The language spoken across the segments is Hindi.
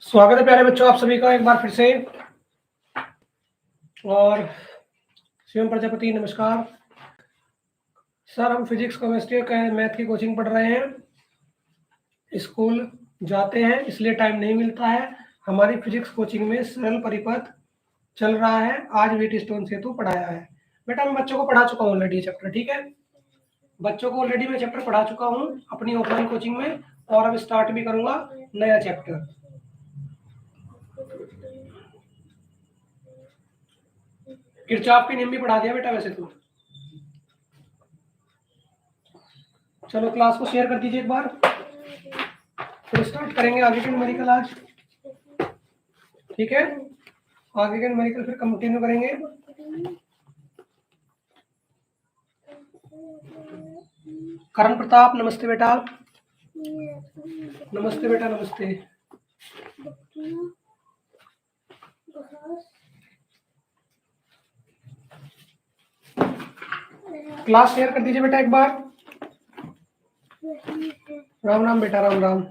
स्वागत है प्यारे बच्चों आप सभी का एक बार फिर से। और शिवम प्रजापति नमस्कार सर। हम फिजिक्स केमिस्ट्री और मैथ की कोचिंग पढ़ रहे हैं। स्कूल जाते हैं इसलिए टाइम नहीं मिलता है। हमारी फिजिक्स कोचिंग में सरल परिपथ चल रहा है। आज वेट स्टोन सेतु पढ़ाया है। बेटा मैं बच्चों को पढ़ा चुका हूँ ऑलरेडी चैप्टर, ठीक है। बच्चों को ऑलरेडी मैं चैप्टर पढ़ा चुका हूँ अपनी ऑफलाइन कोचिंग में, और अब स्टार्ट भी करूंगा नया चैप्टर। किरचॉफ के नियम भी पढ़ा दिया बेटा वैसे तो। चलो क्लास को शेयर कर दीजिए एक बार, फिर स्टार्ट करेंगे आगे के न्यूमेरिकल आज, ठीक है। आगे के न्यूमेरिकल फिर कंटिन्यू करेंगे। करण प्रताप नमस्ते बेटा। नमस्ते बेटा नमस्ते। क्लास शेयर कर दीजिए बेटा एक बार। राम राम बेटा, राम राम।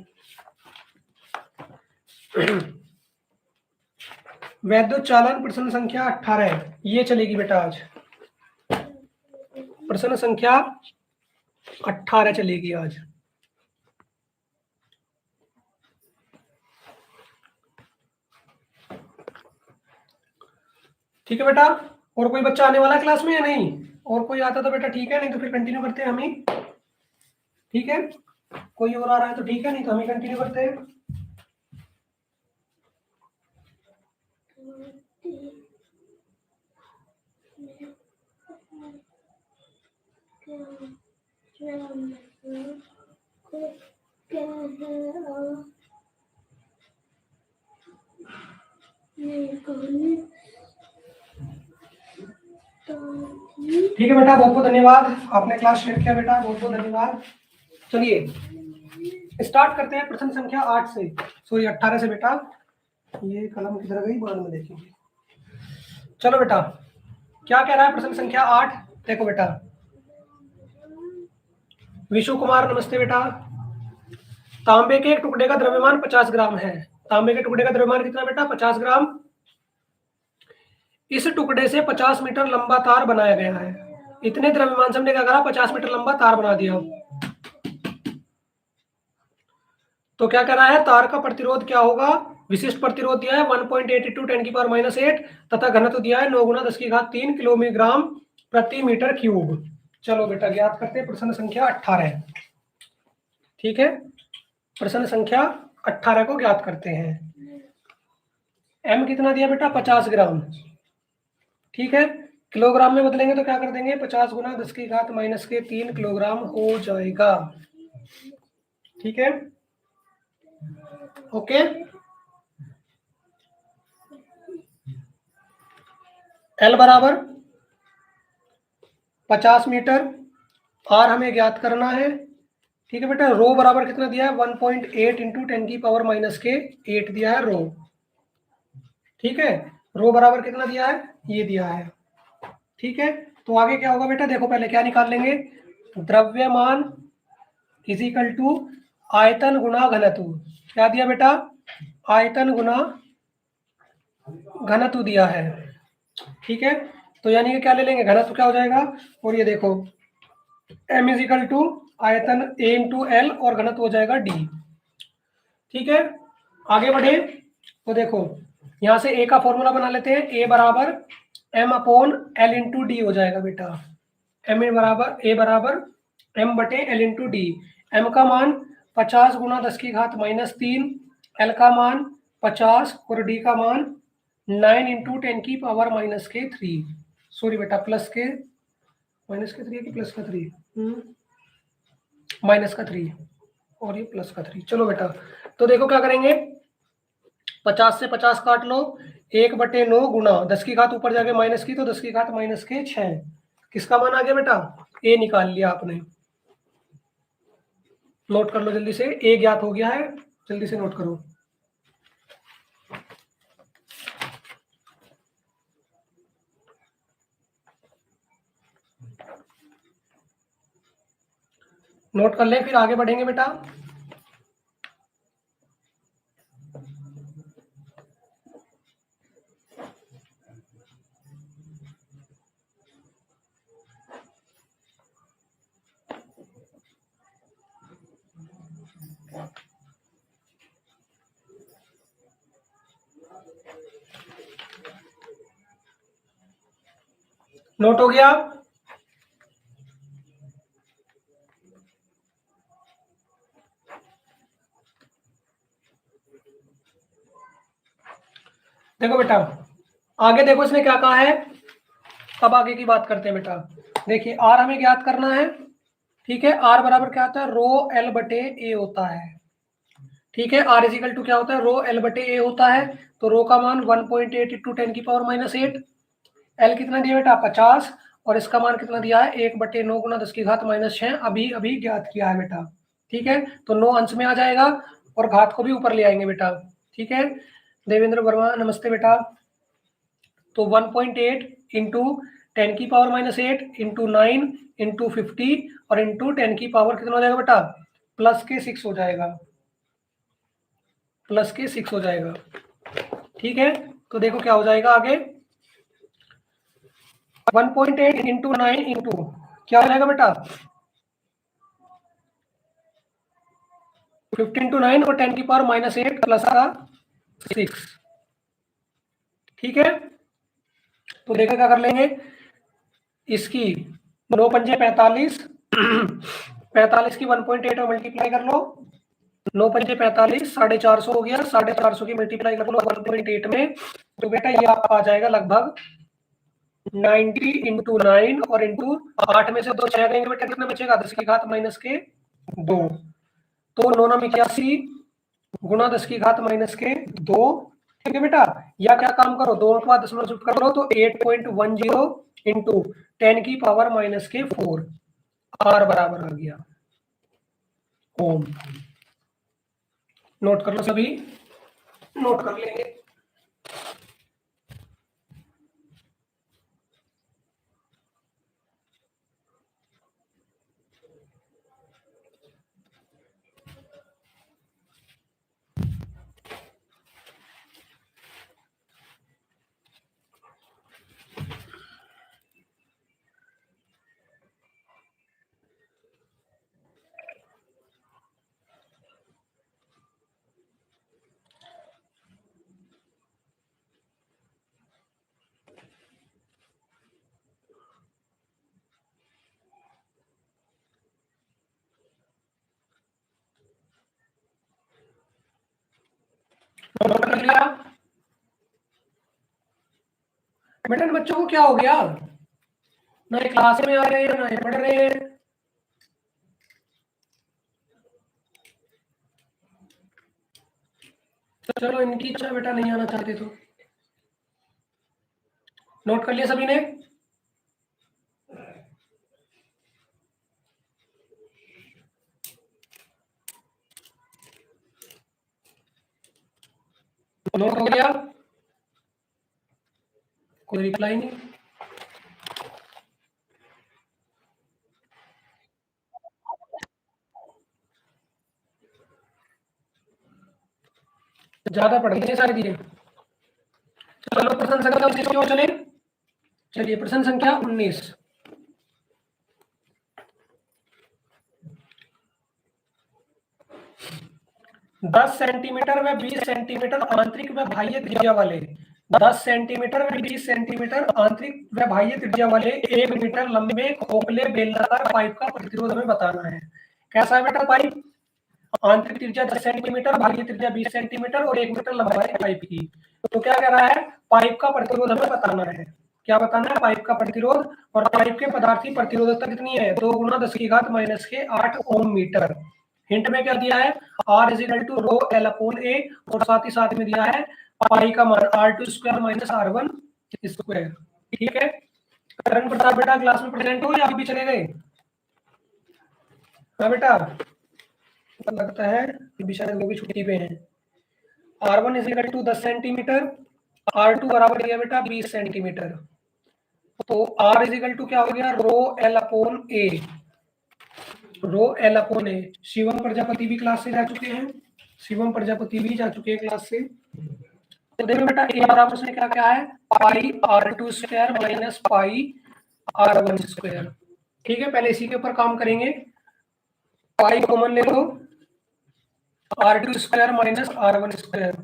वैद्युत चालन प्रश्न संख्या 18 ये चलेगी बेटा आज। प्रश्न संख्या 18 चलेगी आज। ठीक है बेटा। और कोई बच्चा आने वाला है क्लास में या नहीं? और कोई आता तो बेटा ठीक है, नहीं तो फिर कंटिन्यू करते हैं हम ही, ठीक है। कोई और आ रहा है तो ठीक है, नहीं तो हम ही कंटिन्यू करते हैं। ठीक है बेटा, बहुत बहुत धन्यवाद, आपने क्लास शेयर किया बेटा, बहुत बहुत धन्यवाद। चलिए स्टार्ट करते हैं प्रश्न संख्या 8 से, सॉरी 18 से बेटा। ये कलम किधर गई बाद में देखेंगे। चलो बेटा क्या कह रहा है प्रश्न संख्या 8, देखो बेटा। विशु कुमार नमस्ते बेटा। तांबे के एक टुकड़े का द्रव्यमान 50 ग्राम है। तांबे के टुकड़े का द्रव्यमान कितना बेटा? 50 ग्राम। इस टुकड़े से 50 मीटर लंबा तार बनाया गया है। इतने द्रव्यमान से हमने क्या करा? 50 मीटर लंबा तार बना दिया। तो क्या कह रहा है? तार का प्रतिरोध क्या होगा? विशिष्ट प्रतिरोध दिया है 1.82 10⁻⁸ तथा घनत्व दिया है 9 × 10⁻³ किलोग्राम प्रति मीटर क्यूब। चलो बेटा ज्ञात करते हैं प्रश्न संख्या 18, ठीक है। प्रश्न संख्या 18 को ज्ञात करते हैं। m कितना दिया बेटा? 50 ग्राम, ठीक है। किलोग्राम में बदलेंगे तो क्या कर देंगे? 50 × 10⁻³ किलोग्राम हो जाएगा, ठीक है। ओके। L बराबर 50 मीटर, R हमें ज्ञात करना है, ठीक है बेटा। रो बराबर कितना दिया है? 1.8 × 10⁻⁸ दिया है रो, ठीक है। रो बराबर कितना दिया है? ये दिया है, ठीक है। तो आगे क्या होगा बेटा? देखो पहले क्या निकाल लेंगे? द्रव्यमान = आयतन गुणा घनत्व। क्या दिया बेटा? आयतन गुणा घनत्व दिया है, ठीक है। तो यानी कि क्या ले लेंगे? घनत्व क्या हो जाएगा? और ये देखो m = आयतन a × l और घनत्व हो जाएगा d, ठीक है। आगे बढ़े तो देखो यहाँ से a का फॉर्मूला बना लेते हैं। a बराबर m/l × d हो जाएगा बेटा। a बराबर m/l × d। m का मान 50 × 10⁻³ l का मान 50 और d का मान 9 × 10⁻⁻³ सॉरी बेटा प्लस के माइनस का 3 है कि प्लस का 3? माइनस का 3 और ये प्लस का 3। चलो बेटा तो देखो क्या करेंगे? 50 से 50 काट लो, 1/9 गुणा 10 की घात ऊपर जाके माइनस की तो 10 की घात -6। किसका मान आ गया बेटा? ए निकाल लिया आपने। नोट कर लो जल्दी से, ए ज्ञात हो गया है, जल्दी से नोट करो। नोट कर ले, फिर आगे बढ़ेंगे बेटा। नोट हो गया? देखो बेटा, आगे देखो इसने क्या कहा है, अब आगे की बात करते हैं बेटा। देखिए आर हमें ज्ञात करना है, ठीक है। आर बराबर क्या होता है, रो एल बटे ए होता है, ठीक है। आर इजिकल टू क्या होता है, रो एल बटे ए होता है। तो रो का मान 1.8 इंटू 10⁻⁻8, एल कितना दिया बेटा 50, और इसका मान कितना दिया है 1/9 गुना 10⁻⁻6, अभी अभी ज्ञात किया है बेटा, ठीक है। तो 9 अंश में आ जाएगा और घात को भी ऊपर ले आएंगे बेटा, ठीक है। देवेंद्र वर्मा नमस्ते बेटा। तो 1.8 इंटू 10⁻⁻8 इंटू 9 इंटू 50 और इंटू 10 की पावर कितना हो जाएगा बेटा, प्लस के 6 हो जाएगा, प्लस के 6 हो जाएगा, ठीक है। तो देखो क्या हो जाएगा आगे, 1.8 इंटू 9 इंटू क्या हो जाएगा बेटा 15 टू 9 और 10⁻⁻8 प्लस का 6, ठीक है। तो देखो क्या कर लेंगे, इसकी 9 पंजे 45, 45 की 1.8 में मल्टीप्लाई कर लो, 9 पंजे 45, 450 हो गया, 450 की मल्टीप्लाई कर लो 1.8 में, तो बेटा ये आपका आ जाएगा लगभग 90 इंटू 9 और इंटू 8 में से 2 छह करेंगे बेटा, कितना बचेगा 10⁻⁻2, तो 9 9 81 गुना 10⁻⁻2, ठीक है बेटा। या क्या काम करो, दोनों के बाद दशमलव शिफ्ट कर लो, तो 8.10 इंटू 10⁻⁻4 आर बराबर आ गया ओम। नोट कर लो सभी, नोट कर लेंगे। नोट कर लिया बेटा। बच्चों को क्या हो गया, ना ये क्लास में आ रहे हैं ना ये पढ़ रहे हैं। चलो इनकी इच्छा बेटा, नहीं आना चाहते तो। नोट कर लिया सभी ने? नोट हो गया? कोई रिप्लाई नहीं। ज्यादा पढ़ लीजिए सारी चीजें। चलो प्रश्न संख्या 19 की ओर चले। चलिए प्रश्न संख्या 19, 10 सेंटीमीटर व 20 सेंटीमीटर आंतरिक व बाह्य त्रिज्या वाले 10 सेंटीमीटर व 20 सेंटीमीटर आंतरिक व बाह्य त्रिज्या वाले 1 मीटर लंबे खोखले बेलनाकार पाइप का प्रतिरोध हमें बताना है। कैसा है बेटा पाइप, आंतरिक त्रिज्या 10 सेंटीमीटर, बाह्य त्रिज्या 20 सेंटीमीटर और 1 मीटर लंबाई पाइप की। तो क्या कह रहा है, पाइप का प्रतिरोध हमें बताना है। क्या बताना है, पाइप का प्रतिरोध। और पाइप के पदार्थी प्रतिरोधकता कितनी है, 2 गुना 10⁻⁻8 ओम मीटर। हिंट में क्या दिया है, R is equal to rho L upon A, और साथ ही साथ में दिया है पाई का मान R2 square minus R1 square, ठीक है। करण प्रताप बेटा क्लास में प्रेजेंट हो या अभी भी चले गए? हाँ बेटा, लगता है अभी शायद वो भी छुट्टी पे हैं। R1 is equal to 10 centimetre, R2 बराबर दिया बेटा 20 सेंटीमीटर। तो R इज इक्वल टू क्या हो गया, रो एल अपॉन ए, रो एल अपॉन ए। शिवम प्रजापति भी क्लास से जा चुके हैं, शिवम प्रजापति भी जा चुके हैं क्लास से। तो देखो बेटा ए बराबर उसने क्या क्या है, पाई R2 square minus pi R1 square, ठीक है। पहले इसी के ऊपर काम करेंगे, पाई कॉमन ले लो, R2 square minus R1 square,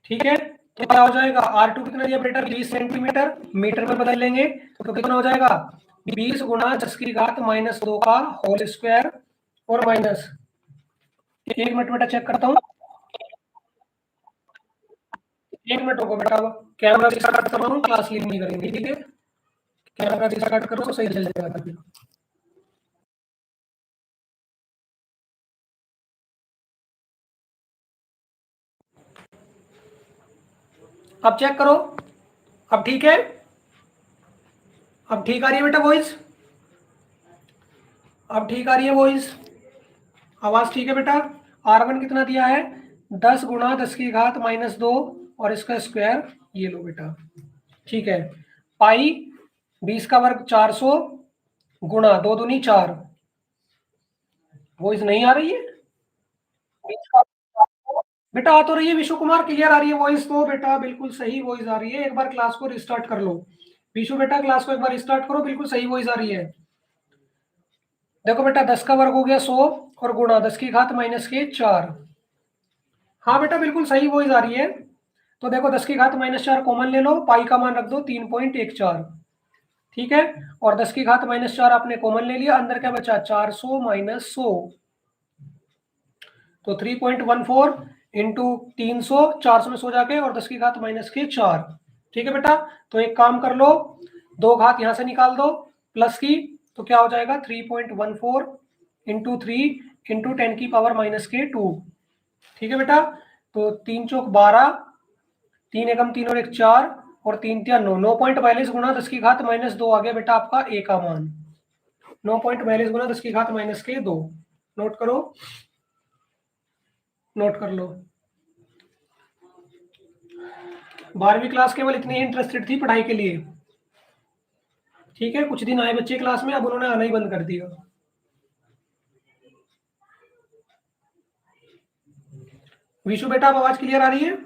ठीक है। तो क्या हो जाएगा, R2 कितना दिया बेटा, 20 सेंटीमीटर, मीटर में बदल लेंगे तो कितना हो जाएगा, 20 गुणा 10 की घात -2 का होल स्क्वायर और माइनस, 1 मिनट बेटा चेक करता हूँ, 1 मिनट रुको बेटा, कैमरा स्टार्ट कर रहा हूँ, क्लास लीव नहीं करेंगे, ठीक है, कैमरा स्टार्ट करो तो सही चल जाएगा। अब चेक करो, अब ठीक है, अब ठीक आ रही है बेटा वॉइस, अब ठीक आ रही है वॉइस, आवाज ठीक है बेटा। R1 कितना दिया है, 10 गुणा 10 की घात -2 और इसका स्क्वायर, ये लो बेटा, ठीक है, पाई 20 का वर्ग 400 गुणा 2 दूनी 4, वॉइस नहीं आ रही है बेटा, आ तो रही है विशु कुमार, क्लियर आ रही है वॉइस तो बेटा, बिल्कुल सही वॉइस आ रही है, एक बार क्लास को रिस्टार्ट कर लो विशु बेटा, क्लास को एक बार रिस्टार्ट करो, बिल्कुल सही वॉइस आ रही है। देखो बेटा 10 का वर्ग हो गया 100 और गुणा 10 की घात -4, हाँ बेटा बिल्कुल सही वॉइस आ रही है। तो देखो 10 की घात -4 कॉमन ले लो, पाई का मान रख दो 3.14, ठीक है, और 10 की घात -4 आपने कॉमन ले लिया, अंदर क्या बचा 400 -100, तो 3.14 इंटू 300, 400 में 100 जाके और 10 की घात -4, ठीक है बेटा। तो एक काम कर लो, दो घात यहां से निकाल दो प्लस की, तो क्या हो जाएगा 3.14 इंटू 3 इंटू 10 की पावर -2, ठीक है बेटा। तो 3 चौक 12, 3 एकम 3 और 1 4 और 3 तिया 9, 9.42 गुणा 10 की घात -2 आ गया बेटा आपका ए का मान, 9.42 गुणा 10 की घात -2, नोट करो, नोट कर लो। 12वीं क्लास केवल इतनी इंटरेस्टेड थी पढ़ाई के लिए, ठीक है, कुछ दिन आए बच्चे क्लास में, अब उन्होंने आना ही बंद कर दिया। विशु बेटा अब आवाज क्लियर आ रही है,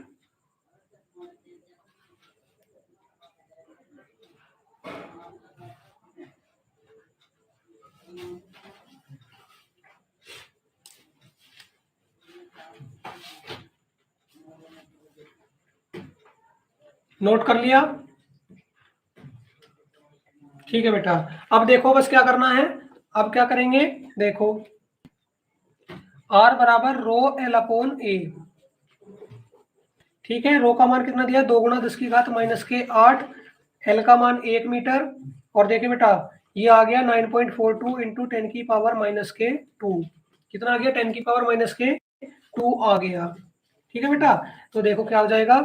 नोट कर लिया, ठीक है बेटा। अब देखो बस क्या करना है, अब क्या करेंगे, देखो R बराबर रो L अपॉन ए, ठीक है, रो का मान कितना दिया, 2 गुणा 10 की घात -8, एल का मान 1 मीटर, और देखिए बेटा ये आ गया 9.42 इंटू 10 की पावर -2, कितना आ गया 10 की पावर -2 आ गया, ठीक है बेटा। तो देखो क्या हो जाएगा,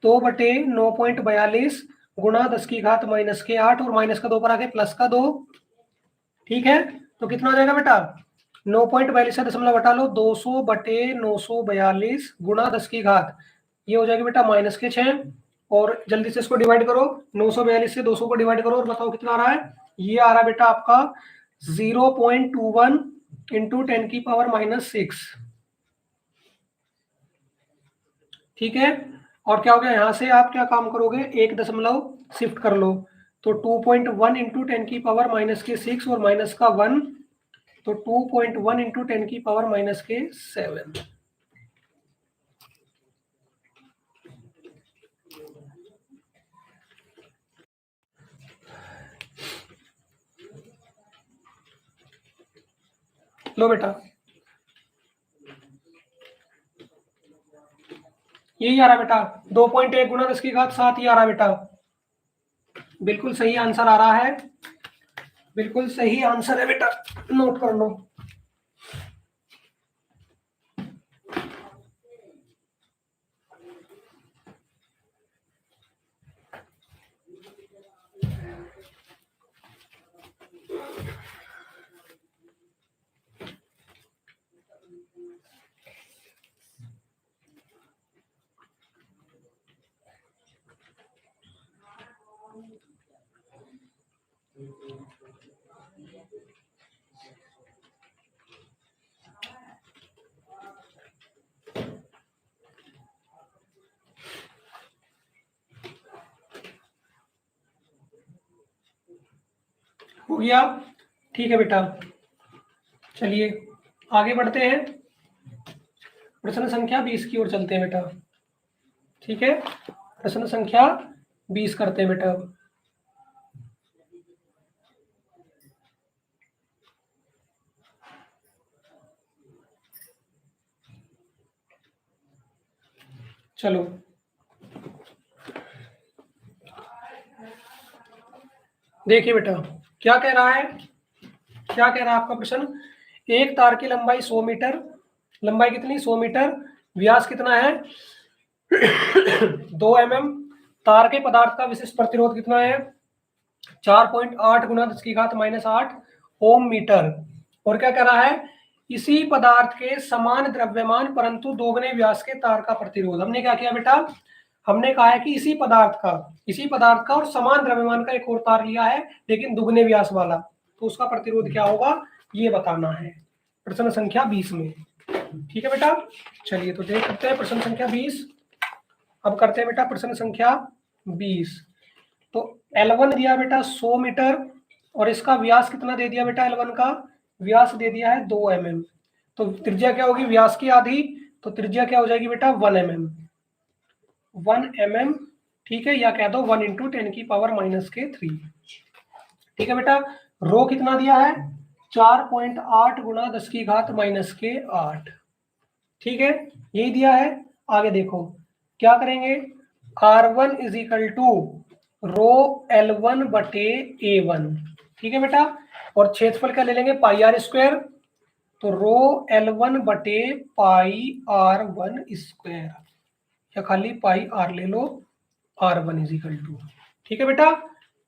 2/9.42 गुणा 10 की घात -8 और माइनस का 2 पर आके प्लस का 2, ठीक है, तो कितना हो जाएगा बेटा 9.42 से दशमलव हटा लो, 200/942 गुणा 10 की घात, ये हो जाएगी बेटा -6, और जल्दी से इसको डिवाइड करो, 942 से 200 को डिवाइड करो और बताओ कितना आ रहा है, ये आ रहा है बेटा आपका 0.21 इंटू 10 की पावर -6, ठीक है। और क्या हो गया, यहां से आप क्या काम करोगे, एक दशमलव शिफ्ट कर लो, तो 2.1 इंटू 10 की पावर -6 और माइनस का 1, तो 2.1 इंटू 10 की पावर -7, लो बेटा यही आ रहा बेटा, 2.1 गुणा 10 की घात 7 ही आ रहा बेटा, बिल्कुल सही आंसर आ रहा है, बिल्कुल सही आंसर है बेटा, नोट कर लो। हो गया, ठीक है बेटा, चलिए आगे बढ़ते हैं, प्रश्न संख्या 20 की ओर चलते हैं बेटा, ठीक है। प्रश्न संख्या 20 करते हैं बेटा। चलो देखिए बेटा क्या कह रहा है, क्या कह रहा है आपका प्रश्न। एक तार की लंबाई 100 मीटर, लंबाई कितनी 100 मीटर, व्यास कितना है 2 mm, तार के पदार्थ का विशिष्ट प्रतिरोध कितना है 4.8 गुना 10⁻⁸ ओम मीटर। और क्या कह रहा है, इसी पदार्थ के समान द्रव्यमान परंतु दोगुने व्यास के तार का प्रतिरोध। हमने क्या किया बेटा, हमने कहा है कि इसी पदार्थ का और समान द्रव्यमान का एक और तार लिया है लेकिन दुगने व्यास वाला, तो उसका प्रतिरोध क्या होगा ये बताना है प्रश्न संख्या 20 में। ठीक है बेटा, चलिए तो देख सकते हैं प्रश्न संख्या 20। अब करते हैं बेटा प्रश्न संख्या 20। तो L1 दिया बेटा 100 मीटर और इसका व्यास कितना दे दिया बेटा, L1 का व्यास दे दिया है 2 mm। तो त्रिज्या क्या होगी व्यास की आधी, तो त्रिज्या क्या हो जाएगी बेटा 1 mm, 1 mm। ठीक है, या कह दो 1 × 10⁻⁻3। ठीक है बेटा, रो कितना दिया है 4.8 गुना 10⁻⁻8। ठीक है, यही दिया है। आगे देखो क्या करेंगे, R1 = रो L1 बटे A1। ठीक है बेटा, और क्षेत्रफल क्या ले लेंगे πr², तो रो L1 बटे πr1², या खाली πr ले लो, R1 = ठीक है बेटा,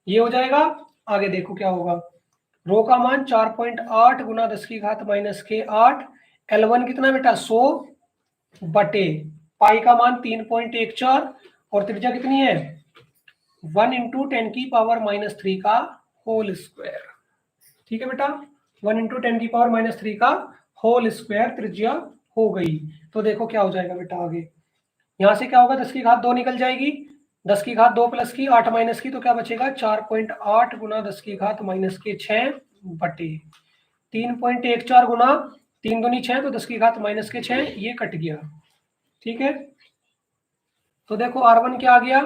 ये हो जाएगा। आगे देखो क्या होगा, रो का मान 4.8 गुना 10⁻⁻8, L1 कितना बेटा 100 बटे पाई का मान 3.14 और त्रिज्या कितनी है 1 × 10⁻³ का होल स्क्वायर। ठीक है बेटा, 1 × 10⁻³ का होल स्क्वायर त्रिज्या हो गई। तो देखो क्या हो जाएगा बेटा, आगे यहां से क्या होगा 10⁻2 निकल जाएगी, 10⁻2 प्लस की 8 माइनस की, तो क्या बचेगा 4.8 गुना 10⁻6 बटे 3.14 गुना 3 दूनी 6, तो 10⁻6 ये कट गया। ठीक है, तो देखो R1 क्या आ गया,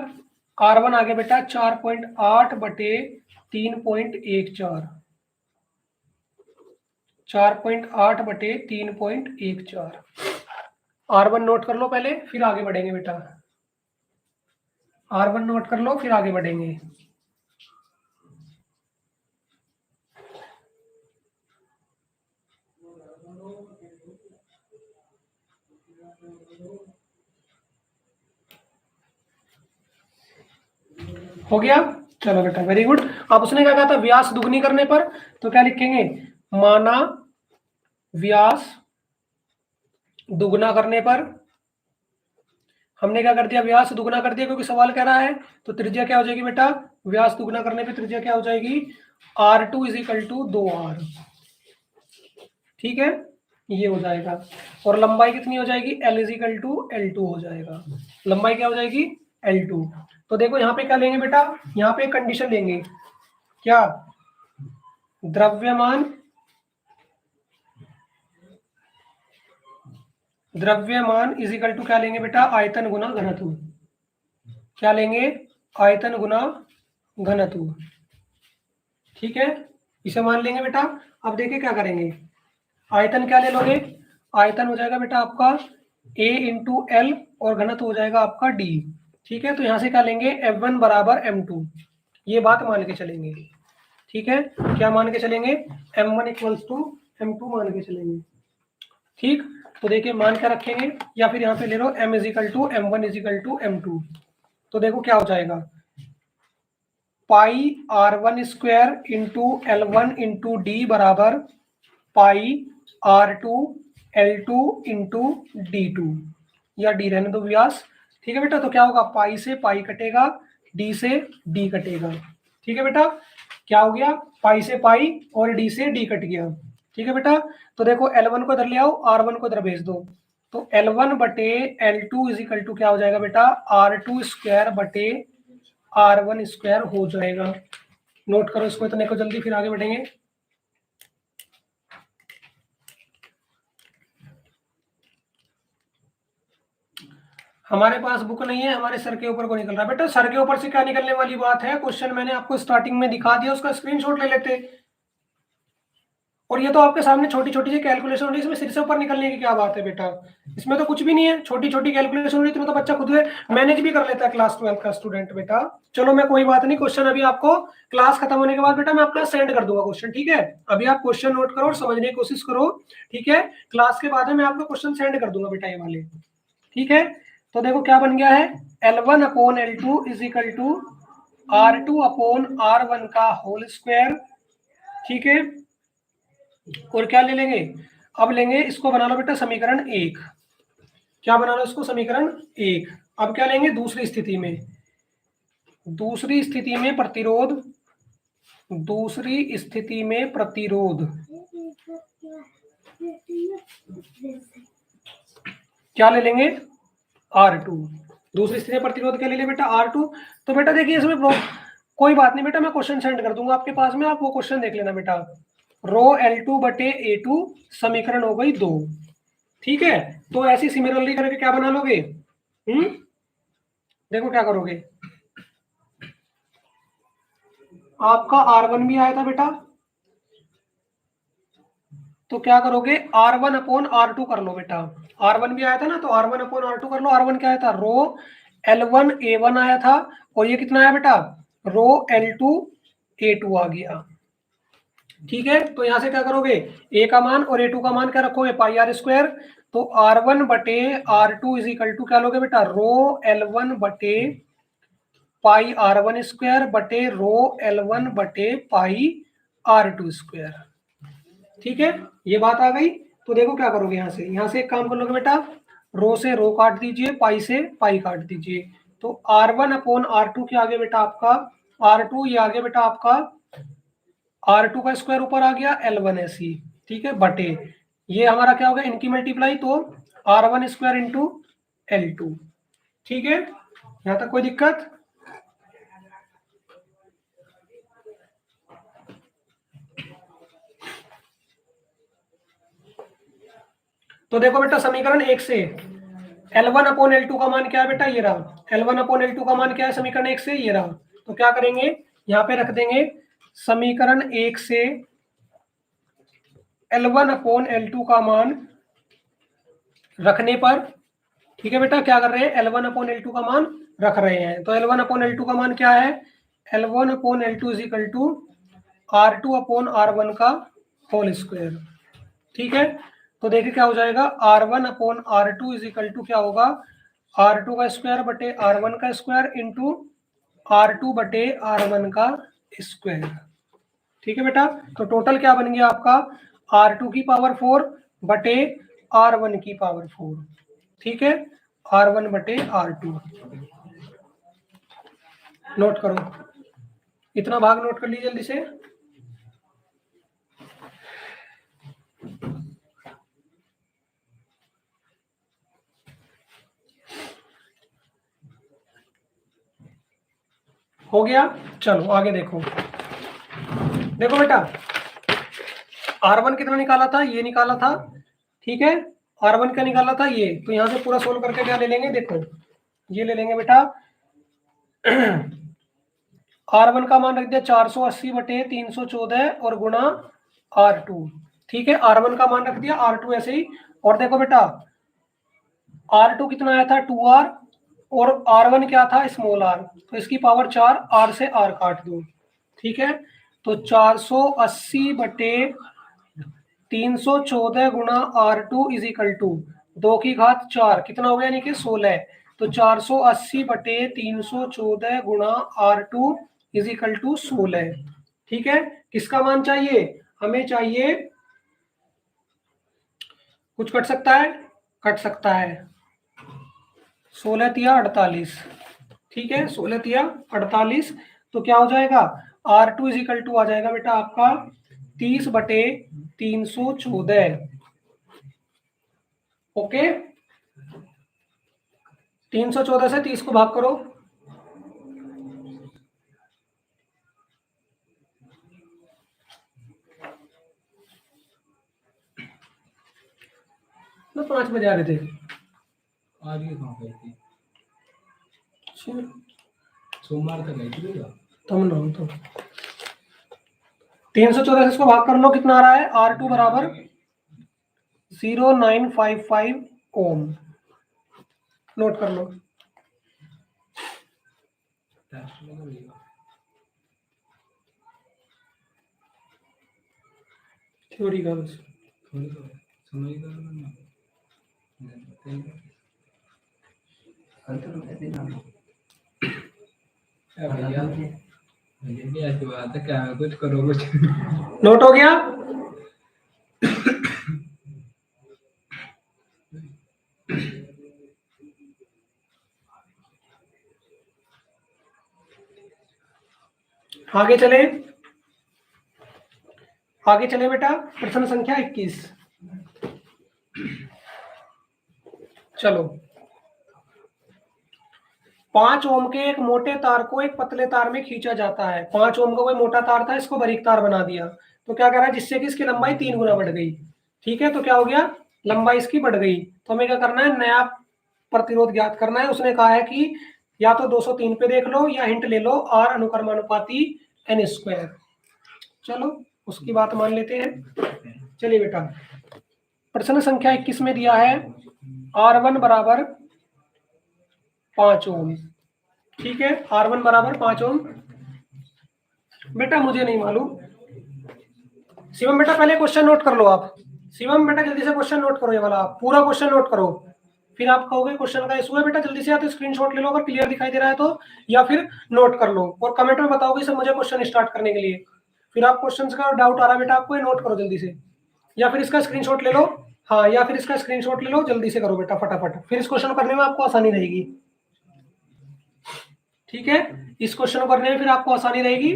R1 आ गया बेटा 4.8 बटे 3.14, 4.8 बटे 3.14। R1 नोट कर लो पहले, फिर आगे बढ़ेंगे बेटा। R1 नोट कर लो, फिर आगे बढ़ेंगे। हो गया, चलो बेटा वेरी गुड। अब उसने क्या कहा था, व्यास दुगनी करने पर, तो क्या लिखेंगे, माना व्यास दुगना करने पर। हमने क्या कर दिया, व्यास दुगना कर दिया क्योंकि सवाल कह रहा है। तो त्रिज्या क्या हो जाएगी बेटा, व्यास दुगना करने पे त्रिज्या क्या हो जाएगी R2 = 2R। ठीक है, ये हो जाएगा। और लंबाई कितनी हो जाएगी, L = L2 हो जाएगा। लंबाई क्या हो जाएगी L2। तो देखो यहाँ पे क्या लेंगे बेटा, यहाँ पे कंडीशन लेंगे, क्या द्रव्यमान = क्या लेंगे बेटा, आयतन गुना घनत्व। क्या लेंगे, आयतन गुना घनत्व। ठीक है, इसे मान लेंगे बेटा। अब देखिए क्या करेंगे, आयतन क्या ले लोगे, आयतन हो जाएगा बेटा आपका A × L और घनत्व हो जाएगा आपका D। ठीक है, तो यहां से क्या लेंगे F1 = M2, ये बात मान के चलेंगे। ठीक है, क्या मान के चलेंगे, M1 = M2 मान के चलेंगे। ठीक, तो देखिए मान क्या रखेंगे, या फिर यहाँ पे ले लो M = M1 = M2। तो देखो क्या हो जाएगा, πr1² × L1 × D बराबर πr2 L2 × D2, या D रहने दो व्यास। ठीक है बेटा, तो क्या होगा, पाई से पाई कटेगा, D से D कटेगा। ठीक है बेटा, क्या हो गया, पाई से पाई और D से D कट गया। ठीक है बेटा, तो देखो L1 को इधर ले आओ, R1 को इधर भेज दो, तो L1 बटे L2 = क्या हो जाएगा बेटा, R2² बटे R1² हो जाएगा। नोट करो इसको इतने को जल्दी, फिर आगे बढ़ेंगे। हमारे पास बुक नहीं है, हमारे सर के ऊपर को निकल रहा है। बेटा सर के ऊपर से क्या निकलने वाली बात है, क्वेश्चन मैंने आपको स्टार्टिंग में दिखा दिया, उसका स्क्रीनशॉट ले लेते। और ये तो आपके सामने छोटी छोटी सी कैलकुलेशन हो रही है, इसमें सिर से ऊपर निकलने की क्या बात है बेटा, इसमें तो कुछ भी नहीं है, छोटी छोटी कैलकुलेशन हो रही है, तुम्हें तो बच्चा खुद मैनेज भी कर लेता है, क्लास 12 का स्टूडेंट बेटा। चलो मैं कोई बात नहीं, क्वेश्चन अभी आपको क्लास खत्म होने के बाद बेटा मैं अपना सेंड कर दूंगा क्वेश्चन, ठीक है। अभी आप क्वेश्चन नोट करो और समझने की कोशिश करो, ठीक है। क्लास के बाद में मैं आपको क्वेश्चन सेंड कर दूंगा बेटा ये वाले, ठीक है। तो देखो क्या बन गया है, L1 upon L2 is equal to R2 upon R1 का होल स्क्वायर, ठीक है। और क्या ले लेंगे, अब लेंगे इसको, बना लो बेटा समीकरण 1। क्या बना लो इसको, समीकरण 1। अब क्या लेंगे, दूसरी स्थिति में, दूसरी स्थिति में प्रतिरोध, दूसरी स्थिति में प्रतिरोध क्या ले लेंगे, R2। दूसरी स्थिति में प्रतिरोध क्या ले लें बेटा, R2। तो बेटा देखिए इसमें कोई बात नहीं बेटा, मैं क्वेश्चन सेंड कर दूंगा आपके पास में, आप वो क्वेश्चन देख लेना बेटा। रो L2 बटे A2 समीकरण हो गई 2, ठीक है। तो ऐसी सिमिलरली करके क्या बना लोगे, देखो क्या करोगे, आपका R1 भी आया था बेटा, तो क्या करोगे, R1 अपॉन R2 कर लो बेटा। R1 भी आया था ना, तो R1 अपॉन R2 कर लो। R1 क्या आया था, रो L1 A1 आया था, और ये कितना आया बेटा, रो L2 A2 आ गया, ठीक है। तो यहां से क्या करोगे, ए का मान और A2 का मान क्या रखोगे, पाई आर स्क्वायर। तो R1 बटे R2 इज इक्वल टू क्या लोगे बेटा, रो L1 बटे पाई R1 स्क्वायर बटे रो L1 बटे पाई R2 स्क्वायर, ठीक है। ये बात आ गई। तो देखो क्या करोगे, यहाँ से एक काम कर लोगे बेटा, रो से रो काट दीजिए, पाई से पाई काट दीजिए। तो R1 अपॉन R2 क्या आ गया बेटा आपका, R2 ये आ गया बेटा आपका, R2 का स्क्वायर ऊपर आ गया L1 ऐसी, ठीक है, बटे ये हमारा क्या होगा, इनकी मल्टीप्लाई, तो R1 स्क्वायर इंटू L2, ठीक है। यहाँ तक कोई दिक्कत, तो देखो बेटा समीकरण 1 से L1 अपॉन L2 का मान क्या है बेटा, ये रहा। L1 अपॉन L2 का मान क्या है समीकरण 1 से, ये रहा। तो क्या करेंगे, यहाँ पे रख देंगे समीकरण 1 से L1 अपॉन L2 का मान रखने पर, ठीक है बेटा, क्या कर रहे हैं, L1 अपॉन L2 का मान रख रहे हैं। तो L1 अपॉन L2 का मान क्या है, L1 upon L2 is equal to R2 upon R1 का होल स्क्वायर, ठीक है। तो देखिए क्या हो जाएगा, R1 upon R2 is equal to क्या होगा, R2 का स्क्वायर बटे R1 का स्क्वायर इंटू R2 बटे R1 का स्क्वायर, ठीक है बेटा। तो टोटल क्या बन गया आपका, R2 की पावर 4 बटे R1 की पावर 4, ठीक है, R1 बटे R2। नोट करो, इतना भाग नोट कर लीजिए जल्दी से। हो गया, चलो आगे देखो। देखो बेटा R1 कितना निकाला था, ये निकाला था, ठीक है। R1 का निकाला था ये, तो यहां से पूरा सोल्व करके क्या ले लेंगे, देखो ये ले लेंगे बेटा R1 का मान रख दिया 480 बटे 314 और गुणा R2, ठीक है। R1 का मान रख दिया, R2 ऐसे ही। और देखो बेटा R2 कितना आया था 2R, और R1 क्या था स्मॉल r, तो इसकी पावर 4, R से R काट दो, ठीक है। तो 480 बटे 314 गुणा R2 इज इक्वल टू 2 की घात 4, कितना हो गया, यानी कि 16। तो 480 बटे 314 गुणा R2 इज इक्वल टू 16, ठीक है। किसका मान चाहिए, हमें चाहिए, कुछ कट सकता है, कट सकता है, 16 तिया 48, ठीक है, 16 तिया 48। तो क्या हो जाएगा, R2 इज इक्वल टू आ जाएगा बेटा आपका 30 बटे 314, ओके। 314 से 30 को भाग करो, तो 5 बजे आ रहे थे, आज ये कहाँ गई थी? सोमवार तक आई थी तुम ना तो 384 को भाग कर लो, कितना आ रहा है? R2 बराबर 0955 ओम। नोट कर लो। थ्योरी का बस क्या कुछ करो कुछ। नोट हो गया? आगे चले, आगे चले बेटा। प्रश्न संख्या 21। चलो, 5 ओम के एक मोटे तार को एक पतले तार में खींचा जाता है। 5 ओम का कोई मोटा तार था, इसको बारीक तार बना दिया। तो क्या कह रहा है? जिससे कि इसकी लंबाई 3 गुना बढ़ गई। ठीक है, तो क्या हो गया? लंबाई इसकी बढ़ गई। तो हमें क्या करना है? नया प्रतिरोध ज्ञात करना है। उसने कहा है कि या तो 203 पे देख लो या हिंट ले लो, R अनुक्रमानुपाती n स्क्वायर। चलो उसकी बात मान लेते हैं। चलिए बेटा, प्रश्न संख्या 21 में दिया है R1 बराबर 5 ओम। ठीक है, R1 बराबर 5 ओम। बेटा मुझे नहीं मालूम। शिवम बेटा पहले क्वेश्चन नोट कर लो आप। शिवम बेटा जल्दी से क्वेश्चन नोट करो, ये वाला पूरा क्वेश्चन नोट करो। फिर आप कहोगे क्वेश्चन का इशू है बेटा, जल्दी से या तो स्क्रीनशॉट ले लो अगर क्लियर दिखाई दे रहा है तो, या फिर नोट कर लो और कमेंट में बताओगे सर मुझे क्वेश्चन स्टार्ट करने के लिए। फिर आप क्वेश्चन का डाउट आ रहा है बेटा आपको, ये नोट करो जल्दी से, या फिर इसका स्क्रीनशॉट ले लो। हाँ, या फिर इसका स्क्रीनशॉट ले लो, जल्दी से करो बेटा फटाफट, फिर इस क्वेश्चन करने में आपको आसानी रहेगी। ठीक है, इस क्वेश्चन को करने में फिर आपको आसानी रहेगी।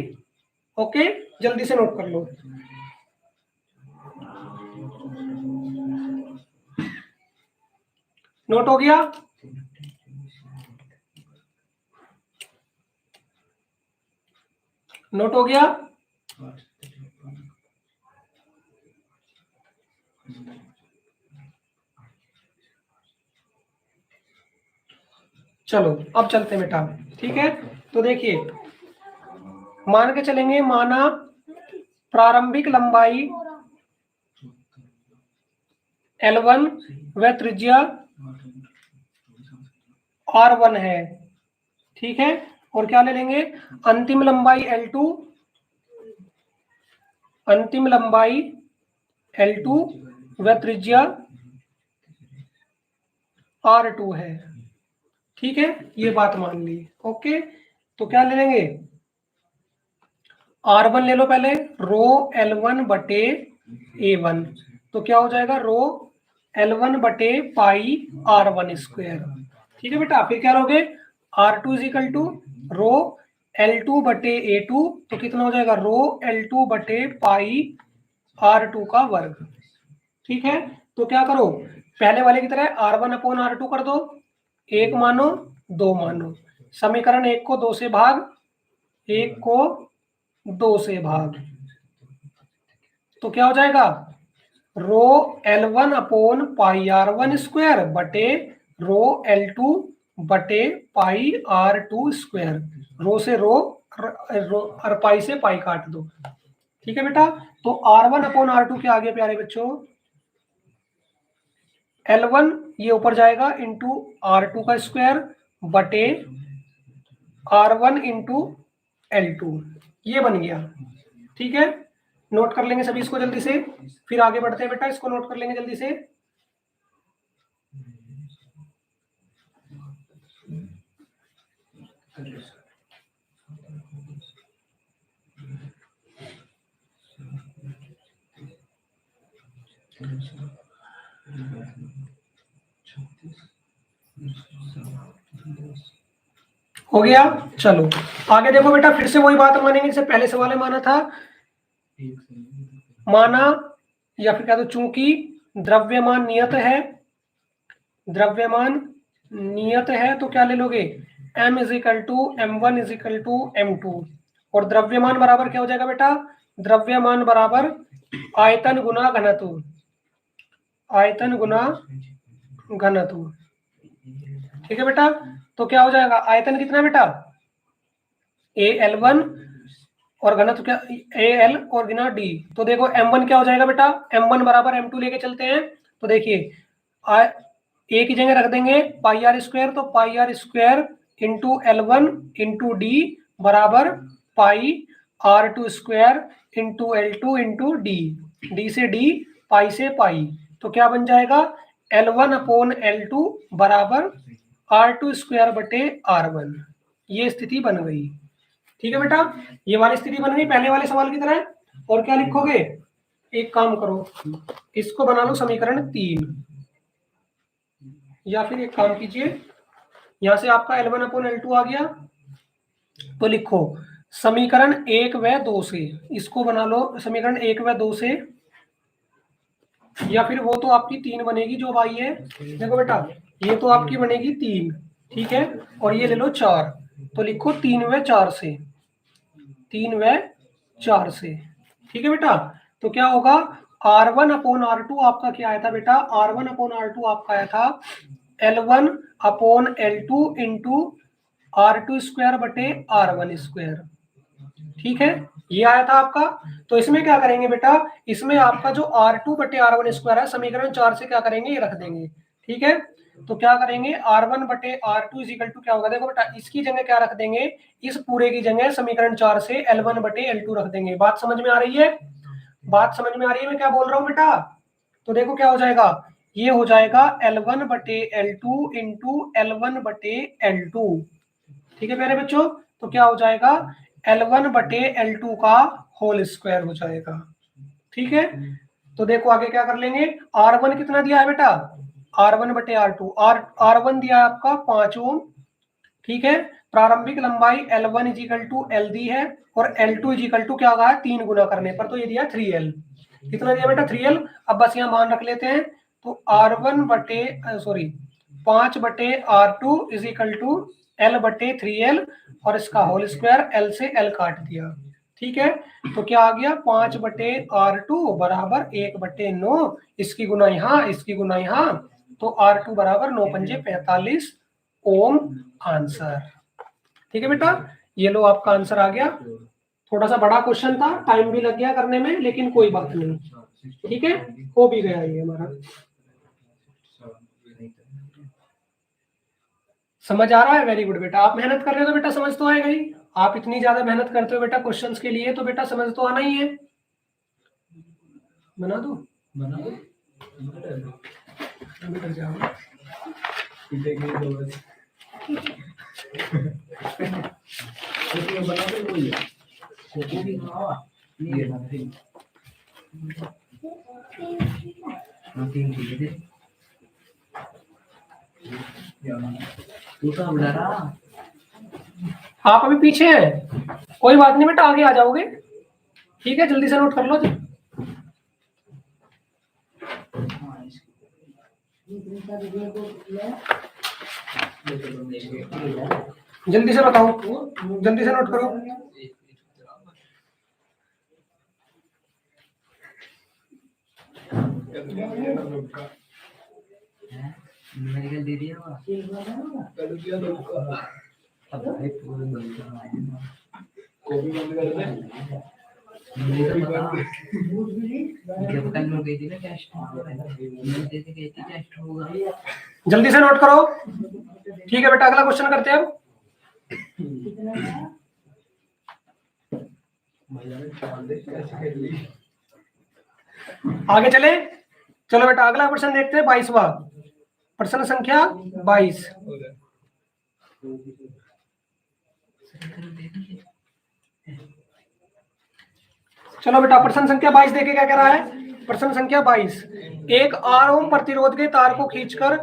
ओके, जल्दी से नोट कर लो। नोट हो गया? नोट हो गया? चलो अब चलते हैं बेटा। ठीक है, तो देखिए मान के चलेंगे, माना प्रारंभिक लंबाई L1 व त्रिज्या R1 है। ठीक है, और क्या ले लेंगे? अंतिम लंबाई L2, अंतिम लंबाई L2 व त्रिज्या R2 है। ठीक है, ये बात मान ली। ओके, तो क्या ले लेंगे? R1 ले लो पहले, रो L1 बटे A1। तो क्या हो जाएगा? रो L1 बटे पाई R1 स्क्वायर। ठीक है बेटा, फिर क्या लोगे? R2 is equal to row L2 बटे A2। तो कितना हो जाएगा? रो L2 बटे पाई R2 का वर्ग। ठीक है, तो क्या करो? पहले वाले की तरह R1 अपॉन R2 कर दो। 1 मानो 2 मानो, समीकरण 1 को 2 से भाग, 1 को 2 से भाग। तो क्या हो जाएगा? रो L1 upon pi R1 square बटे रो L2 बटे पाई R2 स्क्वायर। रो से रो और पाई से पाई काट दो। ठीक है बेटा, तो R1 अपॉन R2 के आगे प्यारे बच्चों L1 ये ऊपर जाएगा इंटू R2 का स्क्वायर बटे R1 इंटू L2, ये बन गया। ठीक है, नोट कर लेंगे सभी इसको जल्दी से, फिर आगे बढ़ते हैं बेटा। इसको नोट कर लेंगे जल्दी से। हो गया? चलो आगे देखो बेटा, फिर से वही बात मानेंगे जैसे पहले सवाल में माना था। माना या फिर क्या, तो चूंकि द्रव्यमान नियत है, द्रव्यमान नियत है तो क्या ले लोगे? m is equal to M1 is equal to M2। और द्रव्यमान बराबर क्या हो जाएगा बेटा? द्रव्यमान बराबर आयतन गुना घनत्व, आयतन गुना घनत्व। ठीक है बेटा, तो क्या हो जाएगा, आयतन कितना है बेटा, AL1 और घनत्व क्या, AL और गुना D। तो देखो M1 क्या हो जाएगा बेटा, M1 बराबर M2 लेके चलते हैं। तो देखिए ए की जगह रख देंगे पाई आर स्क्वायर, तो pi R square into L1 into D बराबर pi R2 square into L2 into D, D से डी, पाई से पाई। तो क्या बन जाएगा, L1 अपॉन L2 बराबर R2 स्क्वायर बटे R1। ये स्थिति बन गई। ठीक है बेटा, ये वाली स्थिति बन गई पहले वाले सवाल की तरह। और क्या लिखोगे, एक काम करो, इसको बना लो समीकरण 3, या फिर एक काम कीजिए, यहां से आपका L1 अपॉन L2 आ गया, तो लिखो समीकरण 1 व 2 से, इसको बना लो समीकरण 1 व 2 से, या फिर वो तो आपकी 3 बनेगी जो अब आई है। देखो बेटा, ये तो आपकी बनेगी 3, ठीक है, और ये ले लो 4, तो लिखो 3 व 4 से, 3 व 4 से। ठीक है बेटा, तो क्या होगा, R1 अपॉन R2 आपका क्या आया था बेटा, R1 अपॉन R2 आपका आया था L1 upon L2 into R2 square बटे R1 स्क्वायर। ठीक है, ये आया था आपका। तो इसमें क्या करेंगे बेटा, इसमें आपका जो R2 बटे R1 स्क्वायर है, समीकरण 4 से क्या करेंगे, ये रख देंगे। ठीक है, तो क्या करेंगे, R1 बटे R2 इजिकल टू क्या होगा, देखो बेटा इसकी जगह क्या रख देंगे, इस पूरे की जगह समीकरण 4 से L1 बटे L2 रख देंगे। बात समझ में आ रही है, बात समझ में आ रही है मैं क्या बोल रहा हूँ बेटा। तो देखो क्या हो जाएगा, ये हो जाएगा L1 बटे L2 इंटू L1 बटे L2। ठीक है प्यारे बच्चों, तो क्या हो जाएगा, L1 बटे L2 का होल स्क्वायर हो जाएगा। ठीक है, तो देखो आगे क्या कर लेंगे, R1 कितना दिया है बेटा, R1 बटे R2, R1 दिया है आपका 5 ओम। ठीक है, प्रारंभिक लंबाई L1 इजिकल टू एल दी है, और L2 इजिकल टू क्या होगा, 3 गुना करने पर, तो ये दिया 3L। कितना दिया बेटा, 3L। अब बस यहाँ मान रख लेते हैं, तो R1 बटे सॉरी 5 बटे R2 इजिकल टू L बटे 3L, और इसका होल स्क्वायर, L से L काट दिया। ठीक है, तो क्या आ गया, 5 बटे R2 बराबर 1 बटे 9, इसकी गुना यहाँ, इसकी गुना यहाँ, तो R2 बराबर 9 पंजे 45 ओम आंसर। ठीक है बेटा, ये लो आपका आंसर आ गया। थोड़ा सा बड़ा क्वेश्चन था, टाइम भी लग गया करने में, लेकिन कोई बात नहीं। ठीक है, हो भी गया ये हमारा। समझ आ रहा है, वेरी गुड बेटा, आप मेहनत कर रहे हो तो बेटा समझ तो आएगा ही। आप इतनी ज्यादा मेहनत करते हो बेटा क्वेश्चंस के लिए, तो बेटा समझ तो आना ही है। बना दो, बना दो, कर जाओ। बना दो कोई फोटो भी बनाओ, ये नथिंग नथिंग ठीक है, तू तो उड़ा रहा, आप अभी पीछे हैं, कोई बात नहीं बेटा, आगे आ जाओगे। ठीक है, जल्दी से नोट कर लो जी। जल्दी से बताओ, जल्दी से नोट करो। मेडिकल दे दिया कर दिया लोग अब भाई पूरे बंद करवाए कॉपी बंद कर दे जब कल लोग गई थी ना टेस्ट मैंने दे दी टेस्ट होगा। जल्दी से नोट करो। ठीक है बेटा, अगला क्वेश्चन करते हैं अब। आगे चले, चलो बेटा अगला प्रश्न देखते हैं, 22वां प्रश्न संख्या 22। चलो बेटा, प्रश्न संख्या 22 देखे क्या कह रहा है। प्रश्न संख्या 22, एक 8 ओम प्रतिरोध के तार को खींचकर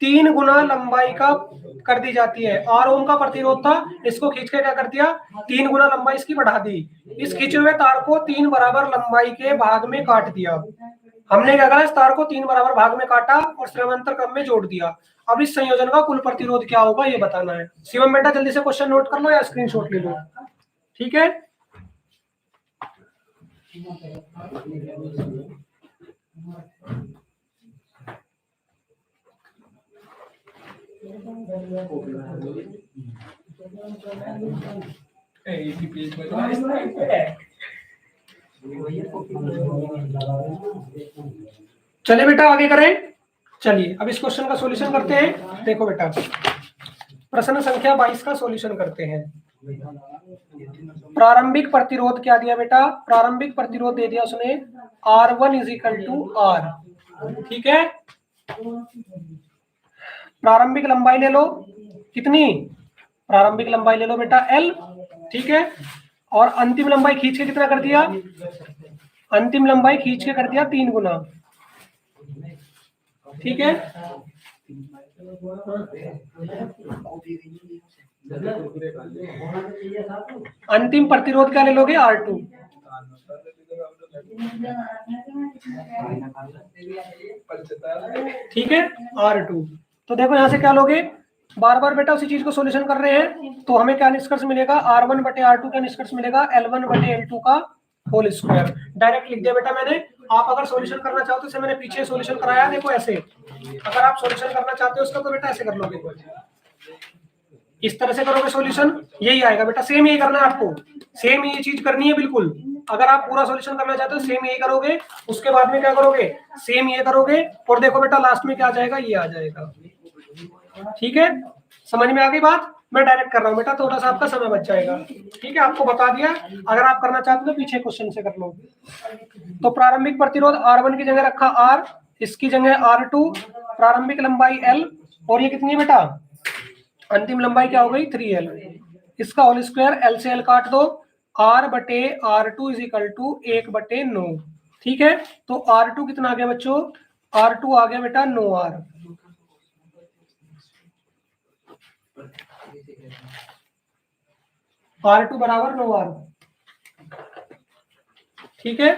3 गुना लंबाई का कर दी जाती है। 8 ओम का प्रतिरोध था, इसको खींच के क्या कर दिया, 3 गुना लंबाई इसकी बढ़ा दी। इस खींचे हुए तार को 3 बराबर लंबाई के भाग में काट दिया। हमने क्या करा, इस तार को 3 बराबर भाग में काटा और समांतर क्रम में जोड़ दिया। अब इस संयोजन का कुल प्रतिरोध क्या होगा ये बताना है। शिवम बेटा जल्दी से क्वेश्चन नोट कर लो या स्क्रीनशॉट ले लो। ठीक है, चलिए बेटा आगे करें। चलिए अब इस क्वेश्चन का सॉल्यूशन करते हैं। देखो बेटा प्रश्न संख्या 22 का सॉल्यूशन करते हैं। प्रारंभिक प्रतिरोध क्या दिया बेटा? प्रारंभिक प्रतिरोध दे दिया उसने R1 is equal to R। ठीक है, प्रारंभिक लंबाई ले लो। कितनी? प्रारंभिक लंबाई ले लो बेटा L। ठीक है, और अंतिम लंबाई खींच के कितना कर दिया? अंतिम लंबाई खींच के कर दिया 3 गुना। ठीक है, अंतिम प्रतिरोध क्या ले लोगे? R2। ठीक है, R2। तो देखो यहां से क्या लोगे? बार बार बेटा उसी चीज को सॉल्यूशन कर रहे हैं, तो हमें क्या निष्कर्ष मिलेगा? R1 बटे R2 का निष्कर्ष मिलेगा L1 बटे L2 का होल स्क्वायर। डायरेक्ट लिख दिया बेटा मैंने। आप अगर सॉल्यूशन करना चाहो तो इसे मैंने पीछे सॉल्यूशन कराया, देखो ऐसे। अगर आप सॉल्यूशन करना चाहते हो उसका तो बेटा ऐसे कर लोगे, इस तरह से करोगे सॉल्यूशन, यही आएगा बेटा। सेम यही करना है आपको, सेम ये चीज करनी है बिल्कुल। अगर आप पूरा सॉल्यूशन करना चाहते हो सेम यही करोगे, उसके बाद में क्या करोगे? सेम ये करोगे, और देखो बेटा लास्ट में क्या आ जाएगा? ये आ जाएगा। ठीक है, समझ में आ गई बात? मैं डायरेक्ट कर रहा हूँ बेटा, थोड़ा सा आपका समय बच जाएगा। ठीक है, आपको बता दिया। अगर आप करना चाहते हो तो पीछे क्वेश्चन से कर लो। तो प्रारंभिक प्रतिरोध R1 की जगह रखा R, इसकी जगह R2, प्रारंभिक लंबाई L, और ये कितनी है बेटा? अंतिम लंबाई क्या हो गई? 3L। इसका होल स्क्वायर, L से L काट दो, R बटे R2 इज इक्वल टू 1/9। ठीक है, तो R2 कितना आ गया बच्चों? R2 आ गया बेटा 9R। R2 बराबर 9R। ठीक है,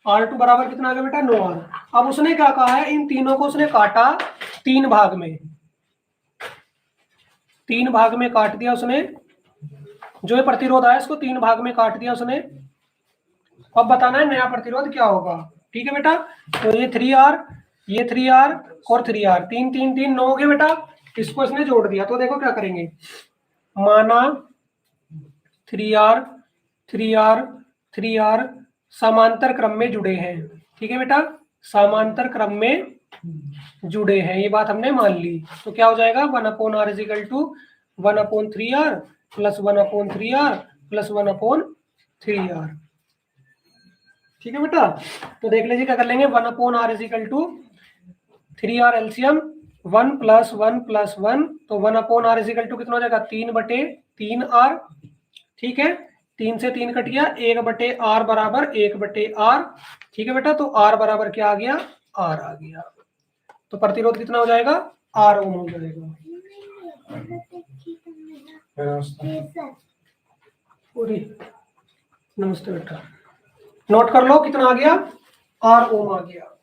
R2 बराबर कितना आ गया बेटा? 9R। अब उसने क्या कहा है? इन तीनों को उसने काटा 3 भाग में, 3 भाग में काट दिया उसने। जो ये प्रतिरोध आया इसको 3 भाग में काट दिया उसने। अब बताना है नया प्रतिरोध क्या होगा। ठीक है बेटा, तो ये 3R, ये 3R और 3R, 3 3 3 9 हो गए बेटा। इसको इसने जोड़ दिया, तो देखो क्या करेंगे। माना 3R 3R 3R समांतर क्रम में जुड़े हैं। ठीक है बेटा, समांतर क्रम में जुड़े हैं, ये बात हमने मान ली। तो क्या हो जाएगा? 1/R is equal to 1/3R plus 1/3R plus 1/3R। ठीक है बेटा, तो देख लीजिए क्या कर लेंगे। 1/R is equal to 3R LCM 1 plus 1 plus 1, तो 1/R इज इक्वल टू कितना हो जाएगा? 3/3R। ठीक है, 3 से 3 कट गया, 1/R बराबर 1/R। ठीक है बेटा, तो R बराबर क्या आ गया? R आ गया। तो प्रतिरोध कितना हो जाएगा? R ओम हो जाएगा। पूरी नमस्ते बेटा, नोट कर लो कितना आ गया? R ओम आ गया।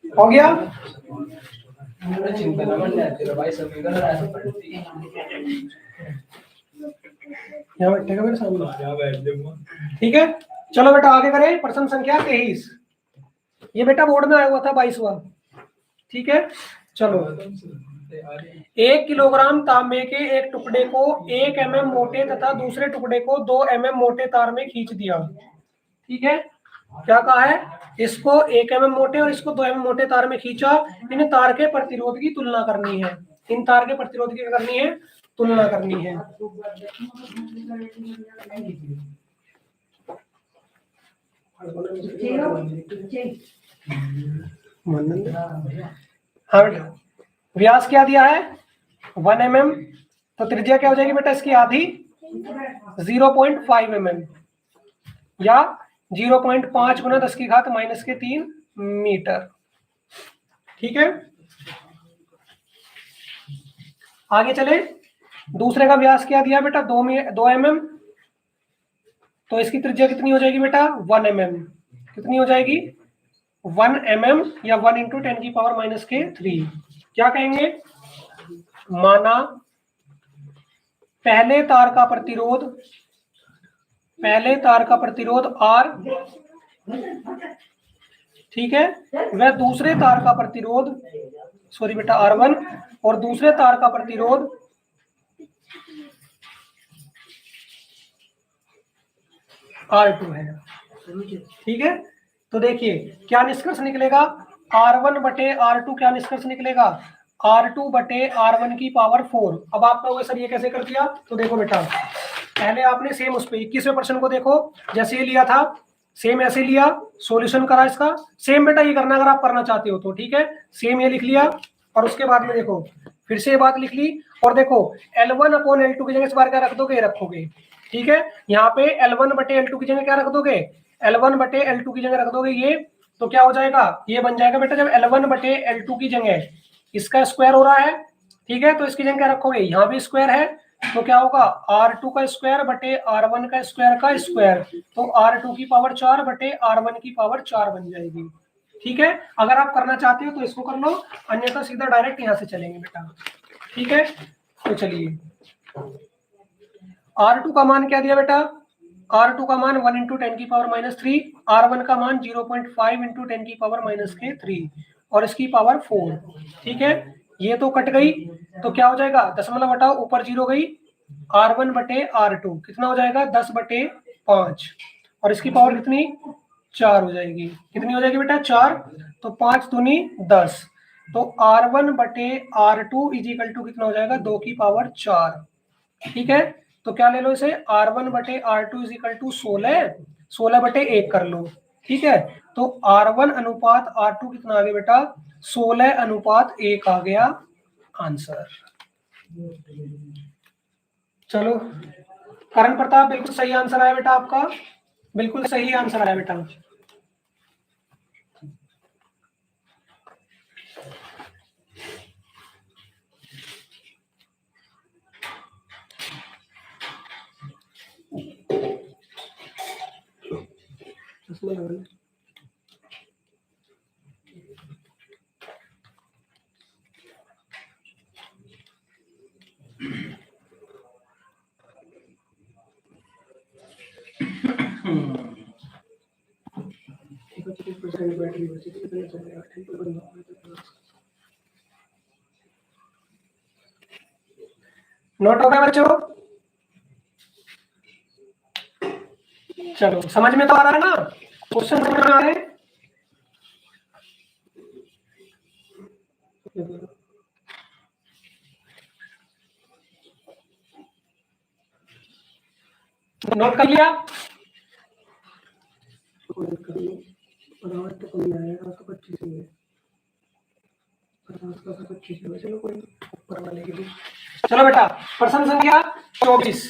हो गया? यहाँ बैठेगा मेरे सामने। ठीक है, चलो बेटा आगे करें। प्रश्न संख्या 23, ये बेटा बोर्ड में आया हुआ था 22वां। ठीक है, चलो। 1 किलोग्राम तांबे के एक टुकड़े को 1 mm मोटे तथा दूसरे टुकड़े को 2 mm मोटे तार में खींच दिया। ठीक है, क्या कहा है? इसको 1 mm मोटे और इसको 2 mm मोटे तार में खींचा। इन तार के प्रतिरोध की तुलना करनी है। इन तार के प्रतिरोध की करनी है, तुलना करनी है। हाँ बेटा, व्यास क्या दिया है? 1 mm, तो त्रिज्या क्या हो जाएगी बेटा इसकी? आधी, 0.5 mm या 0.5 गुना 10⁻³ मीटर। ठीक है, आगे चले। दूसरे का व्यास क्या दिया बेटा? 2 mm, तो इसकी त्रिज्या कितनी हो जाएगी बेटा 1 mm। कितनी हो जाएगी 1 mm या 1 इंटू 10⁻³ क्या कहेंगे माना पहले तार का प्रतिरोध R, ठीक है, वह दूसरे तार का प्रतिरोध सॉरी बेटा R1 और दूसरे तार का प्रतिरोध R2 है। ठीक है, तो देखिए क्या निष्कर्ष निकलेगा R1 बटे R2 क्या निष्कर्ष निकलेगा R2 बटे R1 की पावर 4। अब आप कहोगे सर ये कैसे कर दिया, तो देखो बेटा पहले आपने सेम उस पे 21वें प्रश्न को देखो, जैसे ये लिया था सेम ऐसे लिया, सॉल्यूशन करा इसका, सेम बेटा ये करना अगर आप करना चाहते हो तो, ठीक है, सेम ये लिख लिया और उसके बाद में देखो फिर से ये बात लिख ली और देखो L1 अपॉन L2 की जगह इस बार क्या रख दोगे, रखोगे, ठीक है, यहाँ पे L1 बटे L2 की जगह क्या रख दोगे, L1 बटे L2 की जगह रख दोगे ये, तो क्या हो जाएगा, ये बन जाएगा बेटा जब L1 बटे L2 की जगह इसका स्क्वायर हो रहा है, ठीक है, तो इसकी जगह क्या रखोगे, यहाँ भी स्क्वायर है, तो क्या होगा R2 का स्क्वायर बटे R1 का स्क्वायर का स्क्वायर, तो R2 की पावर 4 बटे R1 की पावर 4 बन जाएगी। ठीक है, अगर आप करना चाहते हो तो इसको कर लो, अन्यथा सीधा डायरेक्ट यहाँ से चलेंगे बेटा। ठीक है, तो चलिए R2 का मान क्या दिया बेटा, R2 का मान 1 इंटू 10⁻³ R1 का मान 0.5 इंटू 10⁻³ और इसकी पावर 4। ठीक है, ये तो कट गई, तो क्या हो जाएगा दशमलव हटाओ ऊपर 0 गई, R1 बटे R2 कितना हो जाएगा 10 बटे 5 और इसकी पावर कितनी 4 हो जाएगी, कितनी हो जाएगी बेटा 4, तो 5 दूनी 10, तो R1 बटे R2 इजिकल टू कितना हो जाएगा 2 की पावर 4। ठीक है, तो क्या ले लो इसे R1 बटे R2 इजिकल टू 16 बटे 1 कर लो। ठीक है, तो R1 अनुपात R2 कितना आ गया बेटा 16:1 आ गया आंसर। चलो करण प्रताप बिल्कुल सही आंसर आया बेटा आपका, बिल्कुल सही आंसर आया बेटा। नोट हो गया बच्चों, चलो समझ में तो आ रहा है ना, क्वेश्चन समझ में आ रहे हैं। नोट कर लिया, चलो बेटा प्रश्न संख्या 24,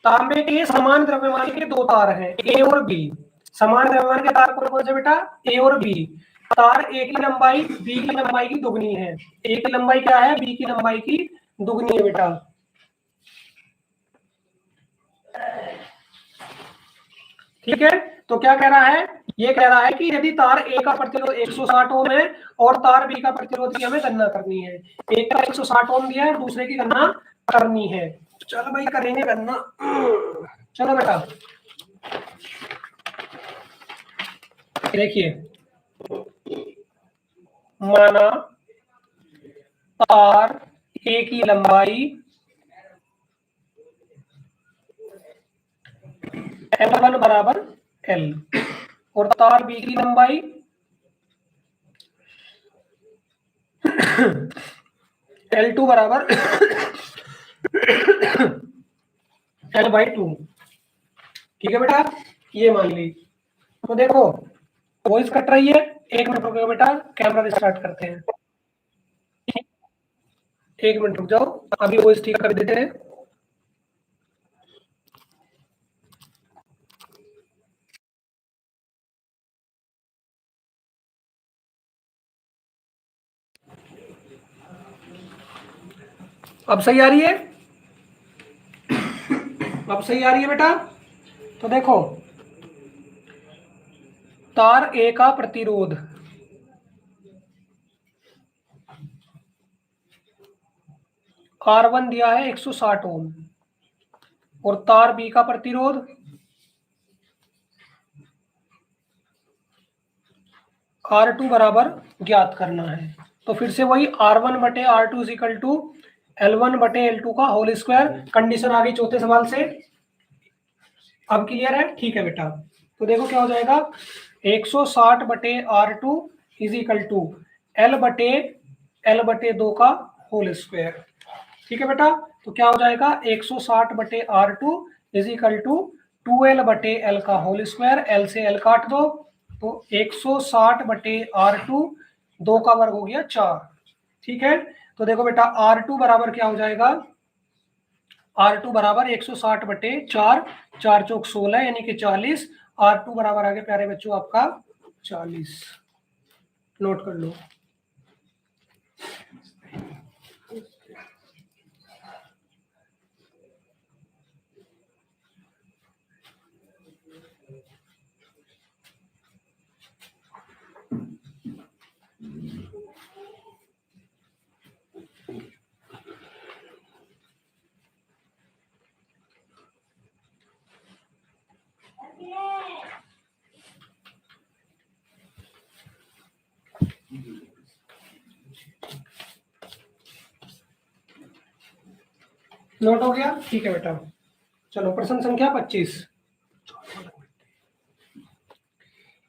तांबे के समान द्रव्यमान के दो तार हैं ए और बी, समान द्रव्यमान के तार कौन कौन से बेटा ए और बी, तार ए की लंबाई बी की लंबाई की दुगनी है, ए की लंबाई क्या है बी की लंबाई की दुगनी है बेटा। ठीक है, तो क्या कह रहा है, ये कह रहा है कि यदि तार ए का प्रतिरोध 160 ओम है और तार बी का प्रतिरोध की हमें गणना करनी है, एक का 160 ओम दिया है दूसरे की गणना करनी है, चलो भाई करेंगे गणना। चलो बेटा देखिए, माना तार ए की लंबाई L1 बराबर L और तार बी की लंबाई L2 बराबर L/2। ठीक है बेटा, ये मान ली, तो देखो वॉइस कट रही है, 1 मिनट रुको बेटा, कैमरा स्टार्ट करते हैं, 1 मिनट रुक जाओ, अभी वॉइस ठीक कर देते हैं। अब सही आ रही है, अब सही आ रही है बेटा। तो देखो तार ए का प्रतिरोध R1 दिया है 160 ओम और तार बी का प्रतिरोध R2 बराबर ज्ञात करना है। तो फिर से वही R1 बटे R2 is equal to L1 बटे L2 का होल स्क्वायर। कंडीशन आ गई चौथे सवाल से। अब क्लियर है? ठीक है बेटा। तो देखो क्या हो जाएगा 160 बटे R2 is equal to L बटे 2 का होल स्क्वायर। ठीक है बेटा। तो क्या हो जाएगा 160 बटे R2 is equal to 2L बटे L का होल स्क्वायर। L से L काट दो तो 160 बटे R2 2 का वर्ग हो गया 4। ठीक है। तो देखो बेटा R2 बराबर क्या हो जाएगा R2 बराबर 160 बटे 4, 4 चौक 16 यानी कि 40। R2 बराबर आगे प्यारे बच्चों आपका 40। नोट कर लो। नोट हो गया? ठीक है बेटा। चलो प्रश्न संख्या 25।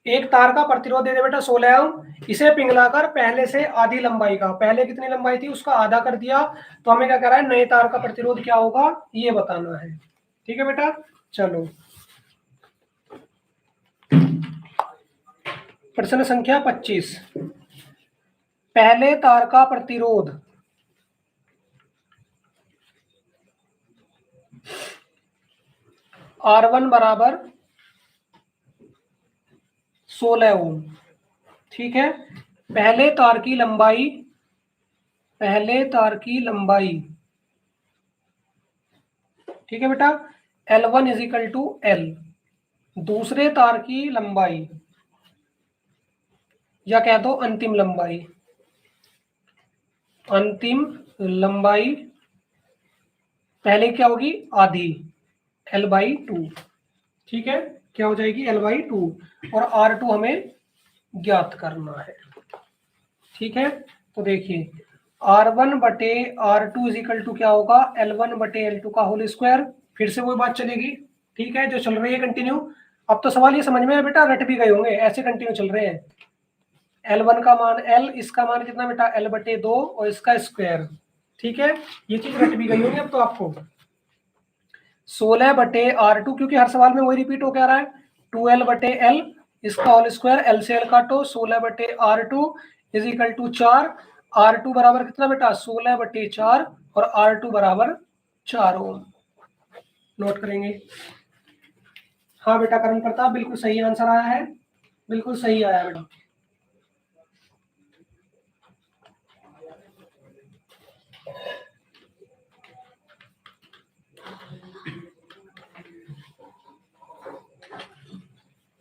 एक तार का प्रतिरोध दे दे बेटा 16 ओम। इसे पिघलाकर पहले से आधी लंबाई का, पहले कितनी लंबाई थी उसका आधा कर दिया। तो हमें क्या कह रहा है नए तार का प्रतिरोध क्या होगा ये बताना है। ठीक है बेटा। चलो प्रश्न संख्या 25। पहले तार का प्रतिरोध R1 बराबर 16 ओम। ठीक है। पहले तार की लंबाई ठीक है बेटा L1 is equal to L। दूसरे तार की लंबाई या कह दो अंतिम लंबाई पहले क्या होगी आधी L/2। ठीक है। क्या हो जाएगी L/2 और R2 हमें ज्ञात करना है। ठीक है। तो देखिए R1 बटे R2 इज इक्वल टू क्या होगा L1 बटे L2 का होल स्क्वायर। फिर से वही बात चलेगी। ठीक है जो चल रही है कंटिन्यू। अब तो सवाल ये समझ में है बेटा, रट भी गए होंगे, ऐसे कंटिन्यू चल रहे हैं। L1 का मान L, इसका मान कितना बेटा L बटे 2 और इसका स्क्वायर। ठीक है ये चीज रट भी गई होंगी अब तो आपको। 16 बटे R2 क्योंकि हर सवाल में वही रिपीट हो क्या रहा है 2L बटे L इसका होल स्क्वायर। L से L काटो 16 बटे R2 is equal to 4। R2 बराबर कितना बेटा 16 बटे 4 और R2 बराबर 4 ओम। नोट करेंगे। हाँ बेटा करण प्रताप बिल्कुल सही आंसर आया है, बिल्कुल सही आया बेटा।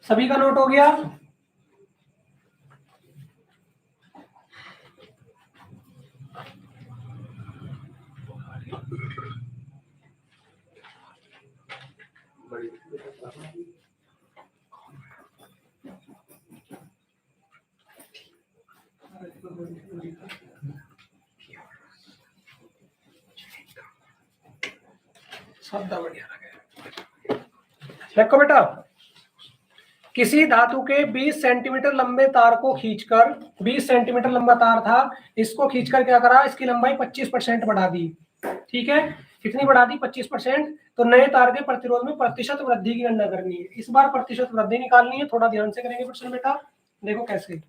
सभी का नोट हो गया? शब्द बढ़िया लगे। देखो बेटा किसी धातु के 20 सेंटीमीटर लंबे तार को खींचकर 20 सेंटीमीटर लंबा तार था, इसको खींचकर क्या करा इसकी लंबाई 25% बढ़ा दी। ठीक है कितनी बढ़ा दी 25%। तो नए तार के प्रतिरोध में प्रतिशत वृद्धि की गणना करनी है। इस बार प्रतिशत वृद्धि निकालनी है, थोड़ा ध्यान से करेंगे प्रश्न बेटा। देखो कैसे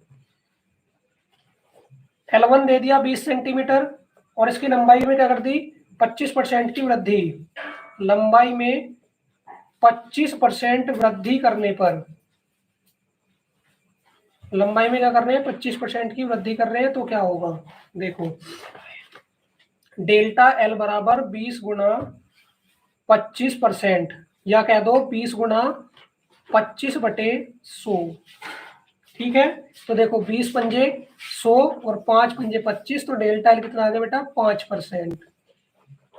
L1 दे दिया 20 सेंटीमीटर और इसकी लंबाई में क्या कर दी 25% की वृद्धि। लंबाई में 25% वृद्धि करने पर लंबाई में क्या कर रहे हैं 25% की वृद्धि कर रहे हैं तो क्या होगा देखो डेल्टा L बराबर 20 गुना 25%। या कह दो 20 गुना 25/100। ठीक है, तो देखो 20 पंजे 100 और 5 पंजे 25, तो डेल्टा एल कितना आ गया बेटा 5%।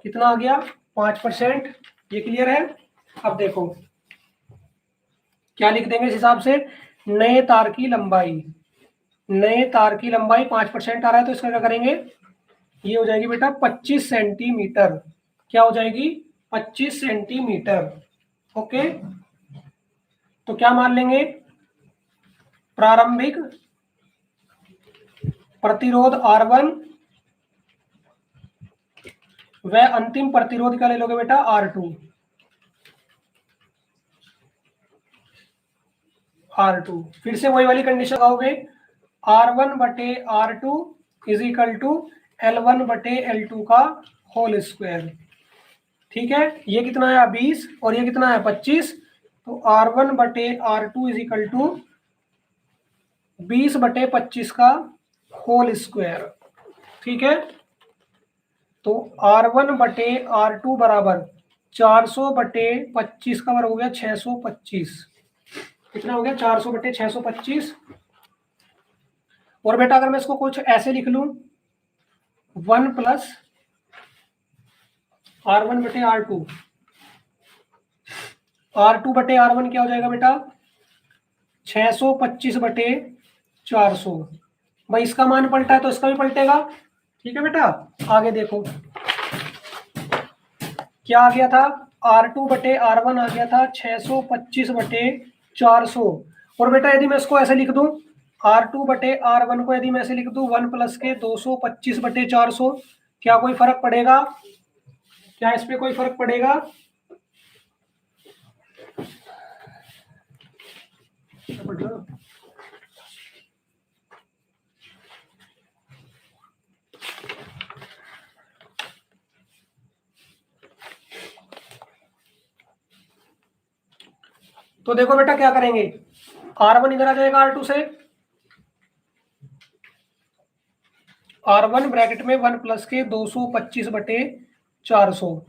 कितना आ गया 5%। ये क्लियर है। अब देखो क्या लिख देंगे इस हिसाब से, नए तार की लंबाई, नए तार की लंबाई 5% आ रहा है तो इसका क्या करेंगे, ये हो जाएगी बेटा 25 सेंटीमीटर। क्या हो जाएगी 25 सेंटीमीटर। ओके, तो क्या मान लेंगे, प्रारंभिक प्रतिरोध R1 व अंतिम प्रतिरोध क्या ले लोगे बेटा R2। R2 फिर से वही वाली कंडीशन लगाओगे, R1/R2 is equal to L1/L2 का होल स्क्वायर। ठीक है, ये कितना आया 20 और ये कितना है 25, तो R1/R2 इज इक्वल टू 20/25 का होल स्क्वायर। ठीक है, तो R1/R2 बराबर 400/25 का वर्ग हो गया 625। कितना हो गया 400/625। और बेटा अगर मैं इसको कुछ ऐसे लिख लूं, 1 प्लस R1/R2, R2/R1 क्या हो जाएगा बेटा 625/400। भाई इसका मान पलटा है तो इसका भी पलटेगा। ठीक है बेटा, आगे देखो क्या आ गया था, R2/R1 आ गया था 625/400। और बेटा यदि मैं इसको ऐसे लिख दूं, R2/R1 को यदि मैं ऐसे लिख दूं 1 प्लस के 225/400, क्या कोई फर्क पड़ेगा, क्या इस पे कोई फर्क पड़ेगा। तो देखो बेटा क्या करेंगे, R1 इधर आ जाएगा R2 से, R1 ब्रैकेट में 1 प्लस के 225/400,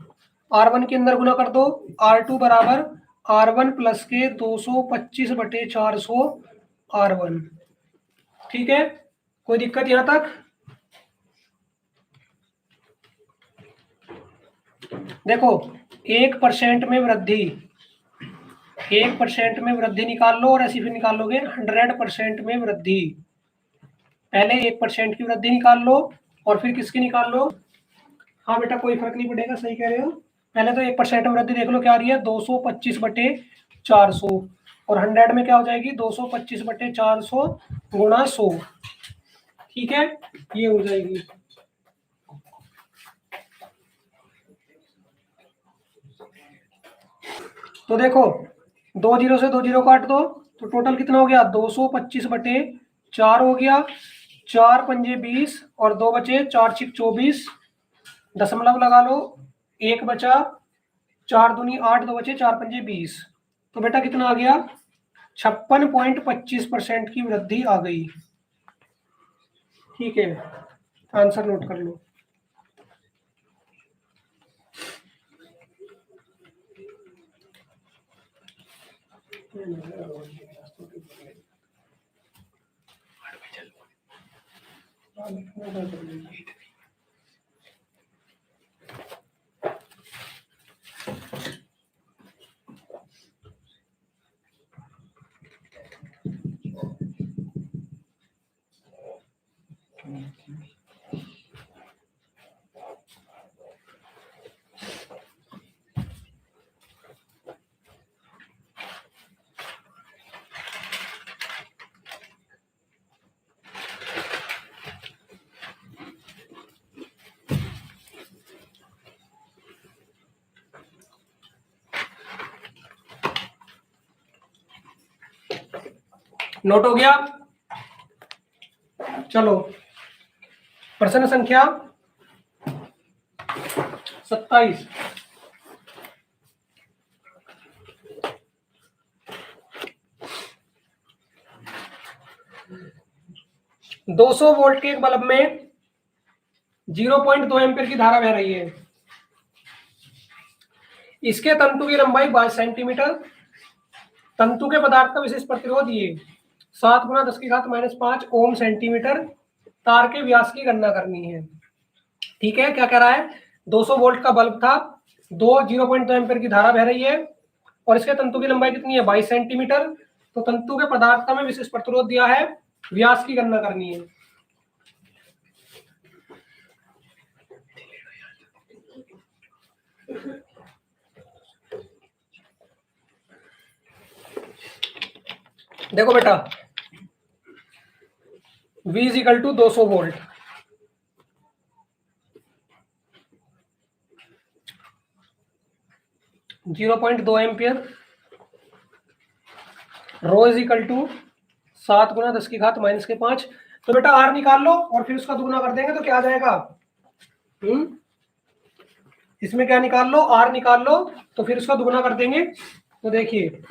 R1 के अंदर गुना कर दो, R2 बराबर R1 प्लस के 225/400 R1। ठीक है, कोई दिक्कत यहां तक। देखो 1% में वृद्धि, 1% में वृद्धि निकाल लो और ऐसी फिर निकाल लोगे 100% में वृद्धि। पहले 1% की वृद्धि निकाल लो और फिर किसकी निकाल लो। हाँ बेटा कोई फर्क नहीं पड़ेगा, सही कह रहे हो। पहले तो 1% में वृद्धि देख लो क्या आ रही है 225/400, और 100 में क्या हो जाएगी 225/400 गुणा 100। ठीक है, ये हो जाएगी। तो देखो 2 जीरो से 2 जीरो काट दो, तो टोटल कितना हो गया 225/4 हो गया, 4 पंजे 20 और 2 बचे, 4 छिक 24, दशमलव लगा लो, 1 बचा, 4 दूनी 8, 2 बचे, 4 पंजे 20। तो बेटा कितना आ गया 56.25% की वृद्धि आ गई। ठीक है, आंसर नोट कर लो। नोट हो गया। चलो प्रश्न संख्या 27। 200 वोल्ट के एक बल्ब में 0.2 एम्पीयर की धारा बह रही है। इसके तंतु की लंबाई 22 सेंटीमीटर, तंतु के पदार्थ का विशिष्ट प्रतिरोध ये 7 गुना 10⁻⁵ ओम सेंटीमीटर, तार के व्यास की गणना करनी है। ठीक है, क्या कह रहा है, 200 वोल्ट का बल्ब था, 0.2 एम्पीयर की धारा बह रही है और इसके तंतु की लंबाई कितनी है, 22 सेंटीमीटर। तो तंतु के पदार्थ का में विशिष्ट प्रतिरोध दिया है, व्यास की गणना करनी है। देखो बेटा, V इक्वल टू 200 वोल्ट, (0.2 एम्पियर), रो इज इक्वल टू 7 गुना 10⁻⁵। तो बेटा R निकाल लो और फिर उसका दुगुना कर देंगे तो क्या आ जाएगा, इसमें क्या निकाल लो, R निकाल लो तो फिर उसका दुगुना कर देंगे। तो देखिए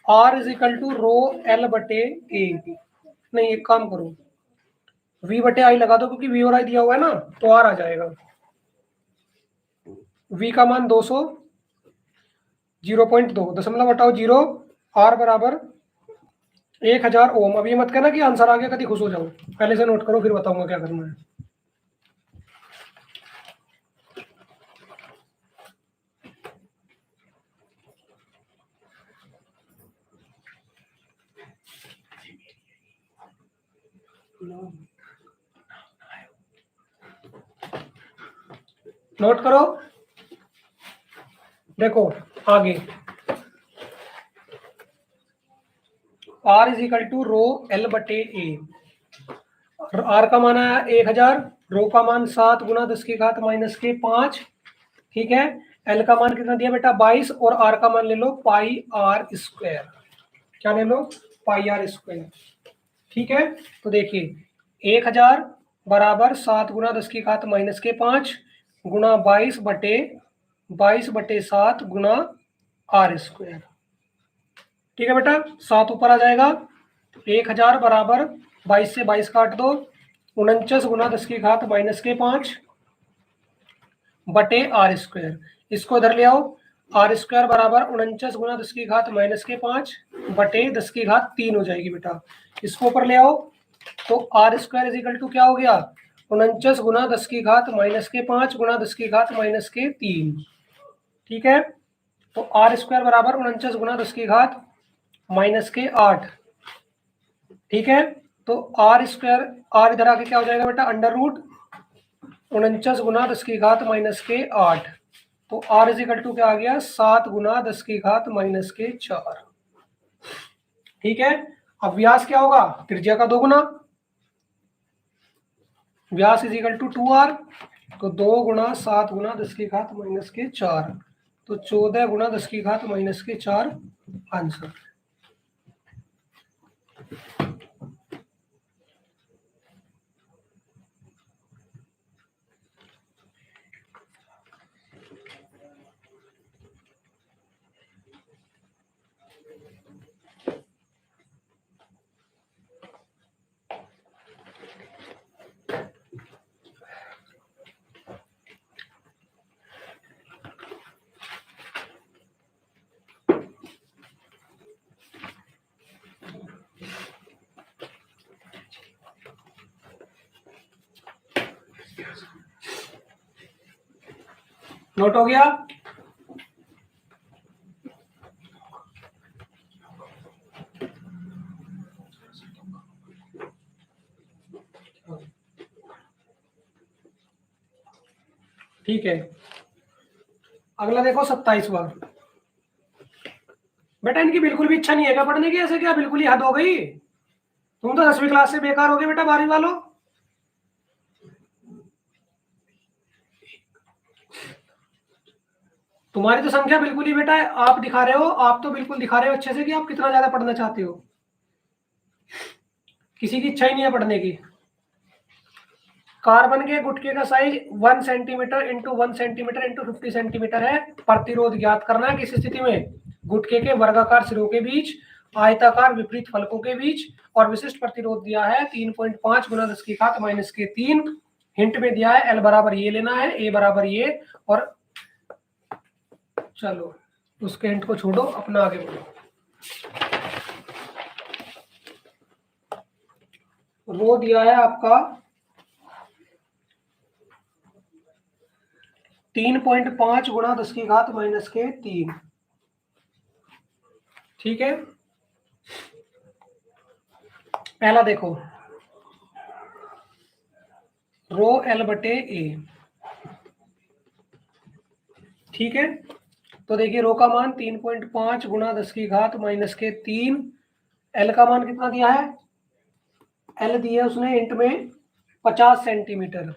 R is equal to rho L बटे A, नहीं एक काम करो V बटे I लगा दो क्योंकि V और I दिया हुआ है ना, तो R आ जाएगा। V का मान 200, 0.2 दशमलव हटाओ 0, R बराबर 1000 ओम। अब ये मत कहना कि आंसर आ गया कभी खुश हो जाओ, पहले से नोट करो फिर बताऊंगा क्या करना है। नोट करो, देखो आगे R is equal to rho L बटे A। R का मान आया 1000, रो का मान 7 गुना 10⁻⁵। ठीक है, L का मान कितना दिया बेटा 22 और R का मान ले लो πr²। क्या ले लो, πr²। ठीक है, तो देखिए 1000 बराबर 7 गुना 10⁻⁵ गुना 22/7 गुना r²। ठीक है बेटा, 7 ऊपर आ जाएगा, 1000 बराबर 22 से 22 काट दो, 49 गुना 10⁻⁵ बटे r²। इसको इधर ले आओ, r² बराबर 49 गुना 10⁻⁵ बटे 10⁻³ हो जाएगी बेटा। इसको ऊपर ले आओ तो r² इज इक्वल टू क्या हो गया, 49 गुना 10⁻⁵ गुना 10⁻³ ठीक है, तो r² बराबर 49 गुना 10⁻⁸। ठीक है, तो r² r इधर आके क्या हो जाएगा बेटा, अंडर रूट 49 गुना 10⁻⁸। तो r इज इक्वल टू क्या आ गया, 7 गुना 10⁻⁴। ठीक है, अब व्यास क्या होगा, त्रिज्या का 2 गुना, व्यास इज इक्वल टू 2r, तो 2 गुना 7 गुना 10⁻⁴, तो 14 गुना 10⁻⁴ आंसर। नोट हो गया, ठीक है। अगला देखो 27वां। बेटा इनकी बिल्कुल भी इच्छा नहीं है क्या पढ़ने की, ऐसे क्या बिल्कुल ही हद हो गई, तुम तो 10वीं क्लास से बेकार हो गए बेटा 12वीं वालों। तुम्हारी तो संख्या बिल्कुल ही बेटा आप दिखा रहे हो, आप तो बिल्कुल दिखा रहे हो अच्छे से कि आप कितना ज्यादा पढ़ना चाहते हो, किसी की इच्छा ही नहीं है पढ़ने की। कार्बन के गुटके का size 1 centimetre into 1 centimetre into 50 centimetre है। प्रतिरोध ज्ञात करना है किस स्थिति में, गुटके के वर्गाकार सिरों के बीच, आयताकार विपरीत फलकों के बीच, और विशिष्ट प्रतिरोध दिया है 3.5 गुना 10⁻⁻3। हिंट में दिया है L बराबर ये लेना है, A बराबर ये, और चलो उसके हिंट को छोड़ो, अपना आगे बढ़ो। रो दिया है आपका 3.5 गुणा 10 की घात माइनस के 3। ठीक है, पहला देखो रो L बटे ए। ठीक है, तो देखिए रो का मान 3.5 गुणा 10 की घात माइनस के 3। एल का मान कितना दिया है? एल दिया उसने इंट में 50 सेंटीमीटर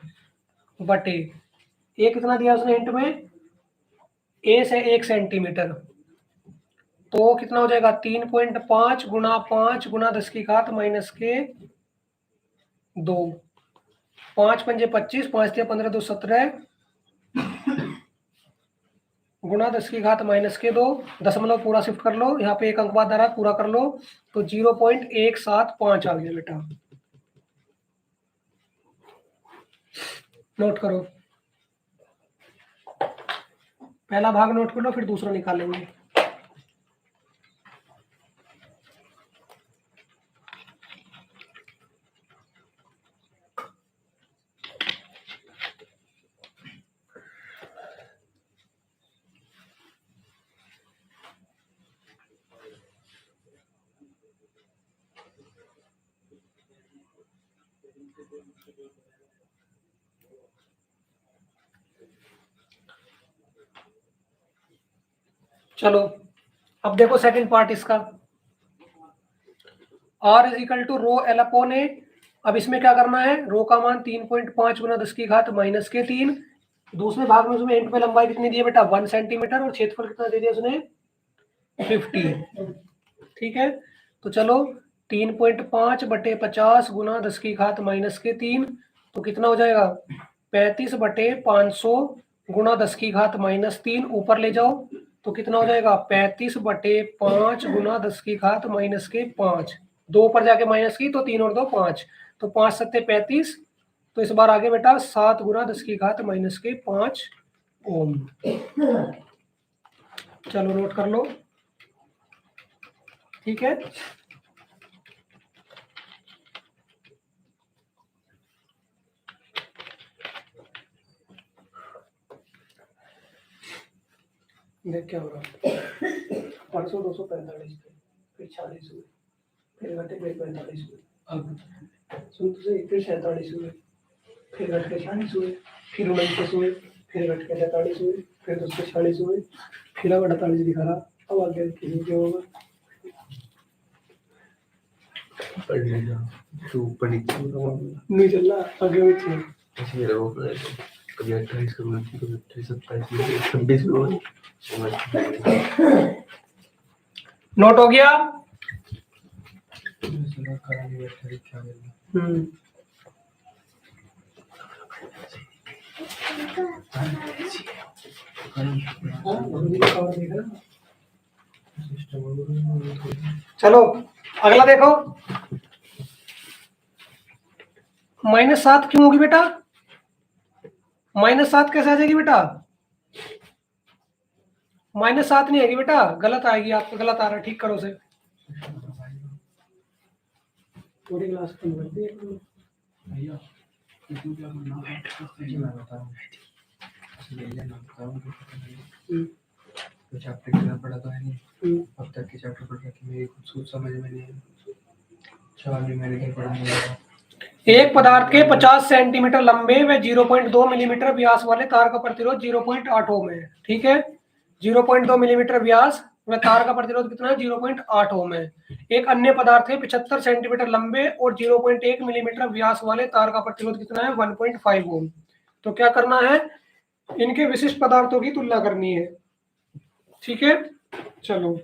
बटे ए कितना दिया उसने इंट में? ए से 1 सेंटीमीटर। तो कितना हो जाएगा? 3.5 गुणा 5 गुणा 10 की घात माइनस के 2। 5 पंजे 25, 5 दिया 15, 2 17 गुणा 10 की घात माइनस के 2। दशमलव पूरा शिफ्ट कर लो, यहाँ पे एक अंक बाद आ रहा है, पूरा कर लो तो 0.175 आ गया बेटा। नोट करो, पहला भाग नोट कर लो, फिर दूसरा निकालेंगे। चलो अब देखो सेकंड पार्ट इसका, R is equal to rho L upon A. अब इसमें क्या करना है? रो का मान 3.5 गुना 10 की घात माइनस के 3। दूसरे भाग में उसमें इंट में लंबाई कितनी दी है बेटा? 1 सेंटीमीटर, और क्षेत्रफल कितना दे दिया उसने? 50। ठीक है, तो चलो 3.5 बटे 50 गुना 10 की घात माइनस के 3, तो कितना हो जाएगा? 35 बटे 500 गुणा 10 की घात माइनस 3। ऊपर ले जाओ तो कितना हो जाएगा? 35 बटे 5 गुना 10 की घात माइनस के 5। 2 ऊपर जाके माइनस की तो 3 और 2 5, तो 5 सत्ते 35। तो इस बार आगे बेटा 7 गुना 10 की घात माइनस के 5 ओम। चलो नोट कर लो। ठीक है, देख क्या हो रहा है। परसों 245 थे, फिर 40 हुए, फिर घटे फिर 45 हुए, अब सुन तो सही, फिर 47 हुए, फिर घट के 40 हुए, फिर 49 हुए, फिर घट के 43 हुए, फिर 246 हुए, फिर अब 48 दिखा रहा। अब आगे किसी के होगा पढ़ने का तो ऊपर नहीं चल रहा, आगे भी ऐसे मेरे को कभी 28 कभी 29 कभी 28 27 26 हुआ। नोट हो गया? चलो अगला देखो, -7 क्यों होगी बेटा? -7 कैसे आ जाएगी बेटा? -7 नहीं आएगी बेटा, गलत आएगी, आपको गलत आ रहा है, ठीक करो उसे। पूरी क्लास कम कर दी भैया, तो चैप्टर कितना पढ़ा था नहीं, अब तक के चैप्टर पढ़ के मेरी कुछ सोच समझ में नहीं आई। 4 न्यूमेरिकल पढ़ने लगा। एक पदार्थ के 50 सेंटीमीटर लंबे व 0.2 मिलीमीटर व्यास वाले तार का प्रतिरोध 0.8 ओम है। ठीक है, 0.2 मिलीमीटर व्यास व तार का प्रतिरोध कितना है? 0.8 ओम है। एक अन्य पदार्थ है 75 सेंटीमीटर लंबे और 0.1 मिलीमीटर व्यास वाले तार का प्रतिरोध कितना है? 1.5 ओम। तो क्या करना है? इनके विशिष्ट पदार्थों की तुलना करनी है। ठीक है, चलो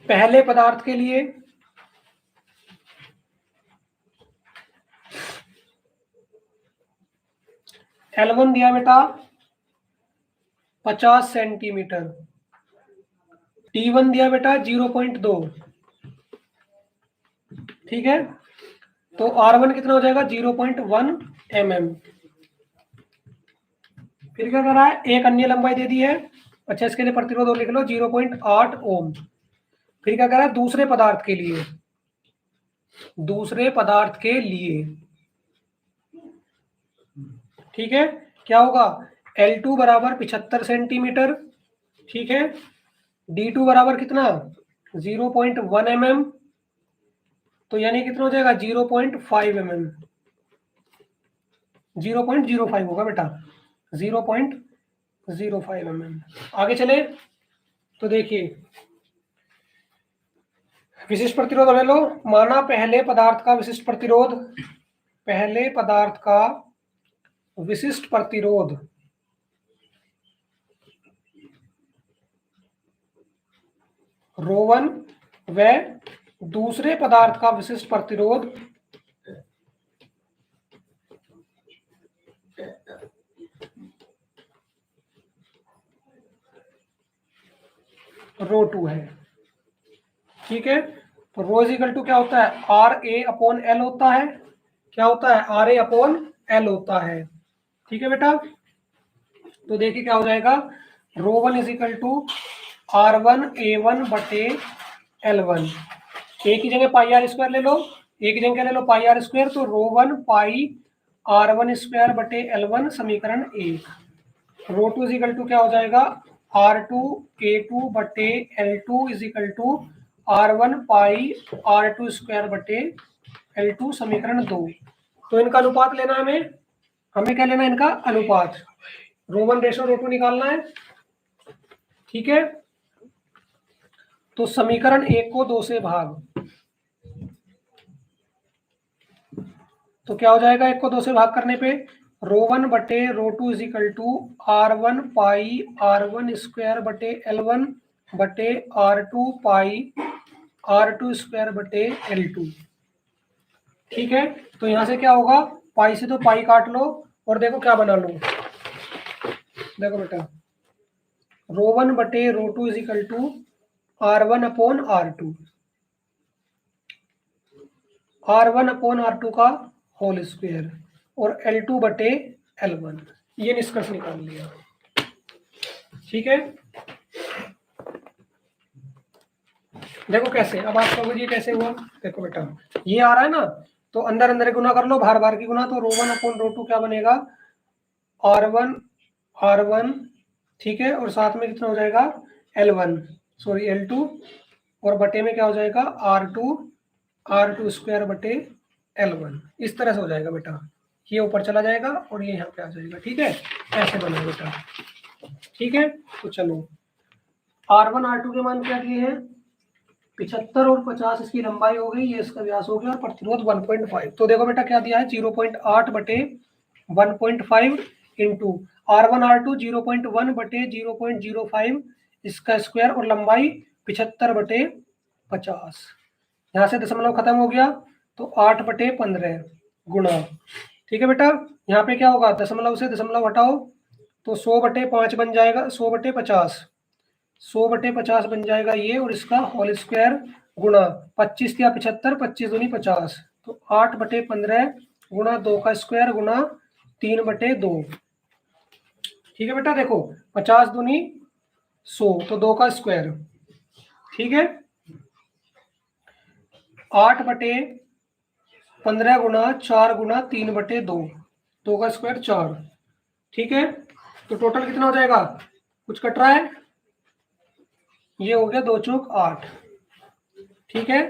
पहले पदार्थ के लिए L1 दिया बेटा 50 सेंटीमीटर, T1 दिया बेटा 0.2। ठीक है, तो R1 कितना हो जाएगा? 0.1 mm। फिर क्या कर रहा है, एक अन्य लंबाई दे दी है, अच्छा इसके लिए प्रतिरोध और लिख लो 0.8 ओम। फिर क्या कर रहा है, दूसरे पदार्थ के लिए, दूसरे पदार्थ के लिए, ठीक है, क्या होगा, L2 बराबर 75 सेंटीमीटर, ठीक है, D2 बराबर कितना 0.1 mm, तो यानी कितना हो जाएगा 0.5 mm, 0.05 होगा बेटा, 0.05 mm। आगे चले तो देखिए विशिष्ट प्रतिरोध ले लो, माना पहले पदार्थ का विशिष्ट प्रतिरोध, पहले पदार्थ का विशिष्ट प्रतिरोध ρ1 व दूसरे पदार्थ का विशिष्ट प्रतिरोध ρ2 है, ठीक है। तो ρ इजिकल टू क्या होता है, RA/L होता है, क्या होता है, RA/L होता है, ठीक है बेटा। तो देखिए क्या हो जाएगा, ρ1 इजिकल टू R1A1/L1, एक ही जगह पाई आर स्क्वायर ले लो, एक ही जगह ले लो पाई आर स्क्वायर, तो ρ1 पाई R1² समीकरण 1। ρ2 इजिकल टू क्या हो जाएगा, R2A2/L2 is equal to R1 pi R2² समीकरण 2। तो इनका अनुपात लेना है हमें, हमें क्या लेना है, इनका अनुपात, ρ1 रेशो ρ2 निकालना है, ठीक है। तो समीकरण 1 को 2 से भाग, तो क्या हो जाएगा, 1 को 2 से भाग करने पे ρ1/ρ2 is equal to R1 pi R1²/L1/R2 pi R2²/L2, ठीक है। तो यहां से क्या होगा, पाई से तो पाई काट लो और देखो क्या बना लो, देखो बेटा ρ1/ρ2 इजिकल टू R1/R2, R1/R2 का होल स्क्वायर और L2/L1, ये निष्कर्ष निकाल लिया, ठीक है। देखो कैसे, अब आप कहोगे ये कैसे हुआ, देखो बेटा ये आ रहा है ना, तो अंदर अंदर गुना कर लो, बाहर बाहर की गुना, तो ρ1/ρ2 क्या बनेगा, R1, ठीक है, और साथ में कितना हो जाएगा L1, सॉरी L2, और बटे में क्या हो जाएगा R2²/L1, इस तरह से हो जाएगा बेटा, ये ऊपर चला जाएगा और ये यहाँ पे आ जाएगा, ठीक है, ऐसे बना बेटा, ठीक है। तो चलो R1 R2 के मान क्या दिए हैं, 75 और 50 इसकी लंबाई हो गई, ये इसका व्यास हो गया, और प्रतिरोध 1.5, तो देखो बेटा क्या दिया है 0.8/1.5 इंटू R1 R2 0.1/0.05 इसका स्क्वायर, और लंबाई 75/50, यहाँ से दशमलव खत्म हो गया, तो 8/15 गुणा, ठीक है बेटा, यहाँ पे क्या होगा, दशमलव से दशमलव हटाओ, तो 100/5 बन जाएगा, 100/50, 100/50 बन जाएगा ये, और इसका होल स्क्वायर गुणा 25 या 75, 25 दूनी 50, तो 8/15 गुणा 2 का स्क्वायर गुणा 3/2, ठीक है बेटा। देखो 50 दूनी 100, तो 2 का स्क्वायर, ठीक है, 8/15 गुणा 4 गुणा 3/2, 2 का स्क्वायर 4, ठीक है। तो टोटल कितना हो जाएगा, कुछ कट रहा है, ये हो गया 2 चौक 8, ठीक है,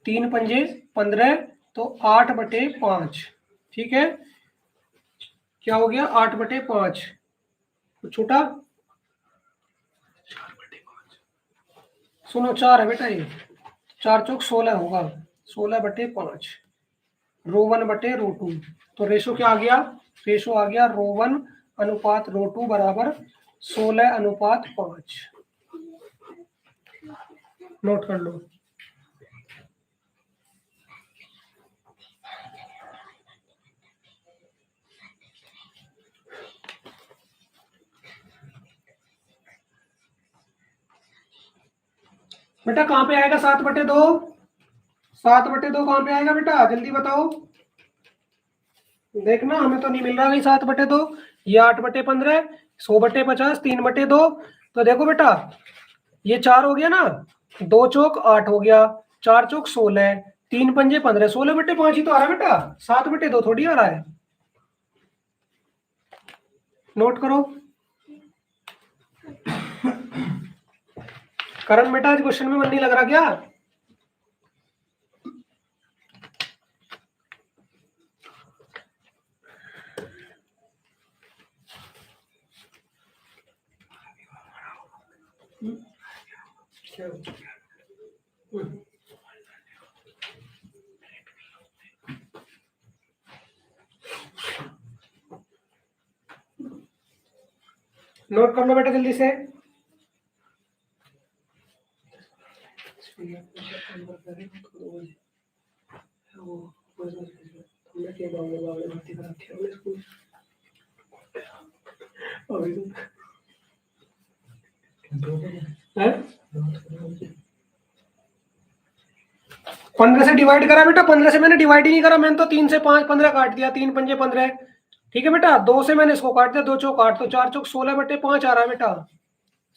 3 पंजे 15, तो 8/5, ठीक है, क्या हो गया 8/5, कुछ छूटा, 4/5, सुनो 4 है बेटा, ये 4 चौक 16 होगा, 16/5, ρ1/ρ2, तो रेशो क्या आ गया, रेशो आ गया ρ1/ρ2 बराबर 16/5, नोट कर लो। बेटा कहाँ पे आएगा 7/2, 7/2 कहाँ पे आएगा बेटा, जल्दी बताओ, देखना हमें तो नहीं मिल रहा, 7/2, ये 8/15, 100/50, 3/2। तो देखो बेटा, ये 4 हो गया ना, 2 चौक 8 हो गया, 4 चौक 16, 3 पंजे 15, 16/5 ही तो आ रहा है बेटा, 7/2 थोड़ी आ रहा है। नोट करो। करण बेटा आज क्वेश्चन में मन नहीं लग रहा क्या? नोट कर लो बेटा जल्दी से। है? 15 से डिवाइड करा बेटा, 15 से मैंने डिवाइड ही नहीं करा, मैंने तो 3 से 5 15 काट दिया, 3 पंजे 15। ठीक है बेटा, 2 से मैंने इसको काट दिया, 2 चौक 8, तो 4 चौक 16/5 आ रहा है बेटा,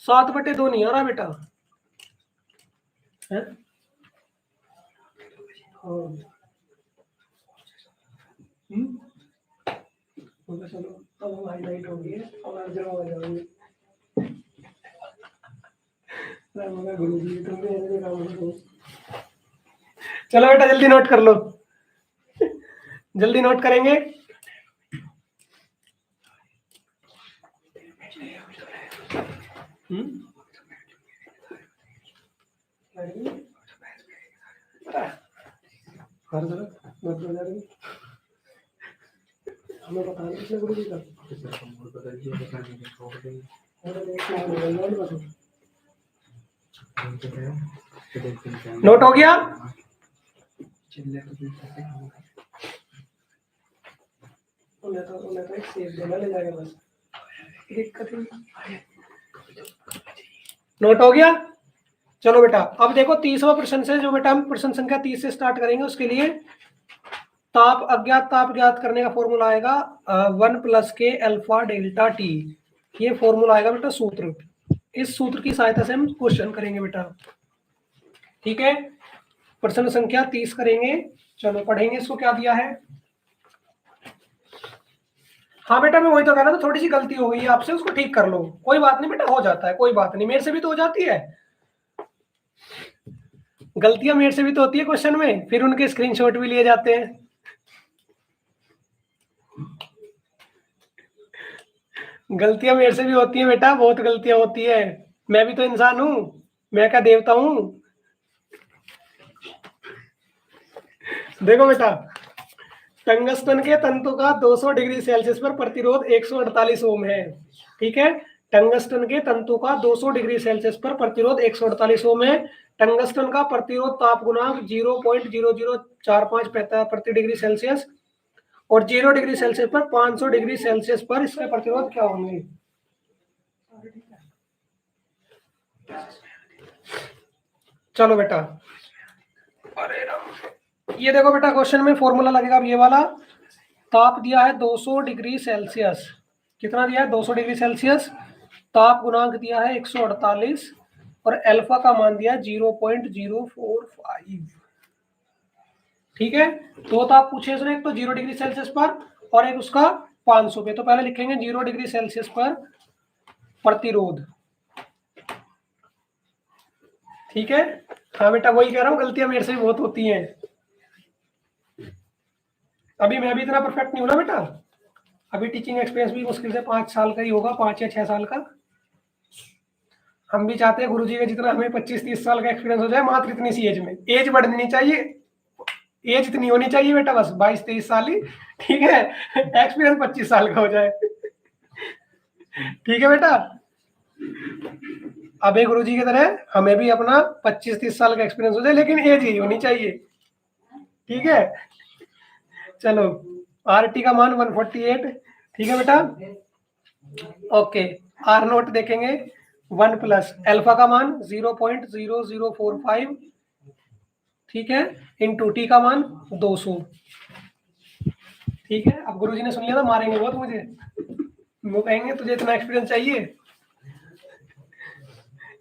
7/2 नहीं आ रहा बेटा। है? चलो अब हाईलाइट हो गई है, अब आप जरा हो जाओगे। चलो बेटा जल्दी नोट कर लो, जल्दी नोट करेंगे। हमें बता रहे गुरु जी का नोट हो गया। उन्हें तो एक सेव देना ले जाएगा बस, दिक्कत ही। नोट हो गया। चलो बेटा अब देखो 30वां प्रश्न से, जो बेटा हम प्रश्न संख्या 30 से स्टार्ट करेंगे, उसके लिए ताप अज्ञात ताप ज्ञात करने का फॉर्मूला आएगा 1 + k अल्फा डेल्टा टी। ये फॉर्मूला आएगा बेटा सूत्र, इस सूत्र की सहायता से हम क्वेश्चन करेंगे बेटा। ठीक है, प्रश्न संख्या 30 करेंगे। चलो पढ़ेंगे इसको, क्या दिया है। हाँ बेटा मैं वही तो कह रहा था, थोड़ी सी गलती हो गई है आपसे, उसको ठीक कर लो, कोई बात नहीं बेटा, हो जाता है, कोई बात नहीं, मेरे से भी तो हो जाती है, गलतियां मेरे से भी तो होती है क्वेश्चन में, फिर उनके स्क्रीनशॉट भी लिए जाते हैं। गलतियां मेरे से भी होती है बेटा, बहुत गलतियां होती है, मैं भी तो इंसान हूं, मैं क्या देवता हूं। देखो बेटा, टंगस्टन के तंतु का 200 डिग्री सेल्सियस पर प्रतिरोध 148 ओम है। ठीक है, टंगस्टन के तंतु का 200 डिग्री सेल्सियस पर प्रतिरोध 148 ओम है। टंगस्टन का प्रतिरोध ताप गुणांक 0.0045 प्रति डिग्री सेल्सियस, और 0 डिग्री सेल्सियस पर 500 डिग्री सेल्सियस पर इसके प्रतिरोध क्या होंगे। चलो बेटा, अरे ये देखो बेटा क्वेश्चन में फॉर्मूला लगेगा अब ये वाला, ताप दिया है 200 डिग्री सेल्सियस, कितना दिया है 200 डिग्री सेल्सियस, ताप गुणांक दिया है 148, और अल्फा का मान दिया है 0.045। ठीक है, दो ताप पूछे उसने, एक तो 0 डिग्री सेल्सियस पर और एक उसका 500 पे। तो पहले लिखेंगे 0 डिग्री सेल्सियस पर प्रतिरोध। ठीक है, हाँ बेटा वही कह रहा हूँ, गलतियां मेरे से भी बहुत होती हैं, अभी मैं भी इतना परफेक्ट नहीं हूं ना बेटा, अभी टीचिंग एक्सपीरियंस भी मुश्किल से 5 साल का ही होगा, 5 या 6 साल का। हम भी चाहते हैं गुरुजी का जितना हमें 25-30 साल का एक्सपीरियंस हो जाए, मात्र इतनी सी एज में, एज बढ़नी नहीं चाहिए, एज इतनी होनी चाहिए बेटा, बस 22-23 साल ही, ठीक है, एक्सपीरियंस 25 साल का हो जाए। ठीक है बेटा, अबे गुरुजी की तरह हमें भी अपना 25-30 साल का एक्सपीरियंस हो जाए, लेकिन एज ही होनी चाहिए। ठीक है, चलो RT का मान 148। ठीक है बेटा, ओके, R नोट देखेंगे 1 + अल्फा का मान 0.0045, ठीक है, इंटू टी का मान 200। ठीक है, अब गुरुजी ने सुन लिया तो मारेंगे बहुत मुझे, वो कहेंगे तुझे इतना एक्सपीरियंस चाहिए।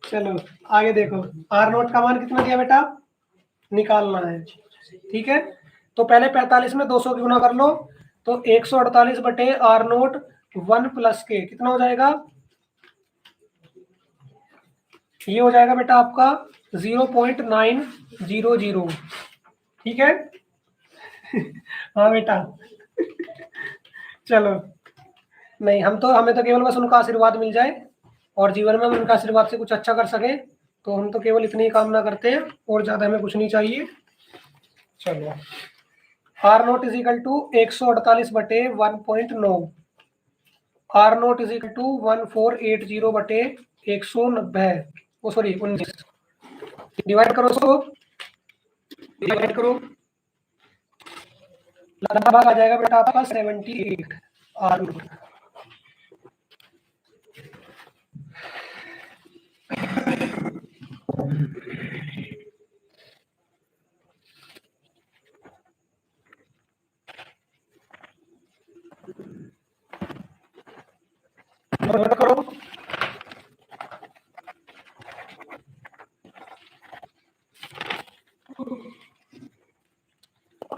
चलो आगे देखो, आर नोट का मान कितना दिया बेटा, निकालना है। ठीक है, तो पहले 45 में 200 की गुना कर लो, तो 148 बटे आर नोट 1 प्लस के कितना हो जाएगा, ये हो जाएगा बेटा आपका 0.900। ठीक है। हाँ बेटा। चलो, नहीं हमें तो केवल बस उनका आशीर्वाद मिल जाए और जीवन में हम उनका आशीर्वाद से कुछ अच्छा कर सके, तो हम तो केवल इतनी ही कामना करते हैं, और ज्यादा हमें कुछ नहीं चाहिए। चलो, R naught is equal to 148 बटे 1.9, R naught is equal to 1480 बटे 190, ओ सॉरी 19। डिवाइड करो उसको, डिवाइड करो, लगभग आ जाएगा बेटा आपका 78 आर नोट। नोट करो,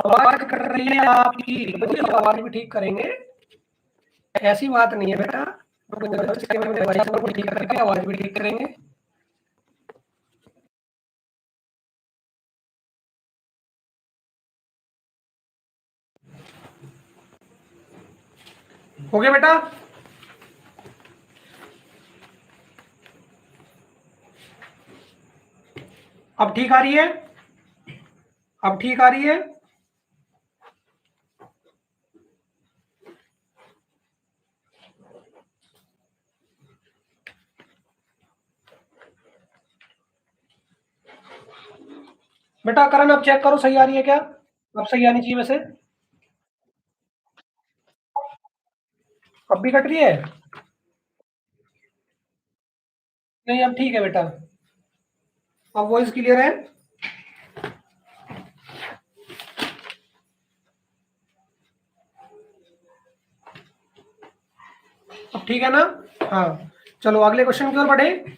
आवाज कट रही है आपकी, आवाज भी ठीक करेंगे, ऐसी बात नहीं है बेटा, ठीक करके आवाज भी ठीक करेंगे। हो गया बेटा, अब ठीक आ रही है, अब ठीक आ रही है। बेटा करण अब चेक करो सही आ रही है क्या, अब सही आनी चाहिए वैसे, अब भी कट रही है, नहीं अब ठीक है बेटा, अब वॉइस क्लियर है। अब ठीक है ना, हाँ। चलो अगले क्वेश्चन की ओर बढ़े।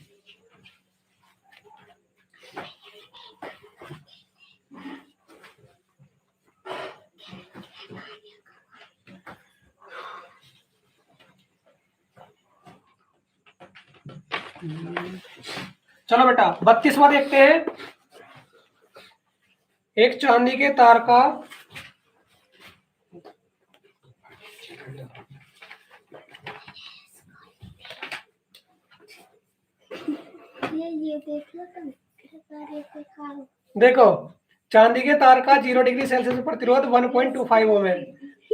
चलो बेटा 32वां देखते हैं। एक चांदी के तार का ये देख लो तुम, देखो, चांदी के तार का 0 डिग्री सेल्सियस प्रतिरोध 1.25 ओम है।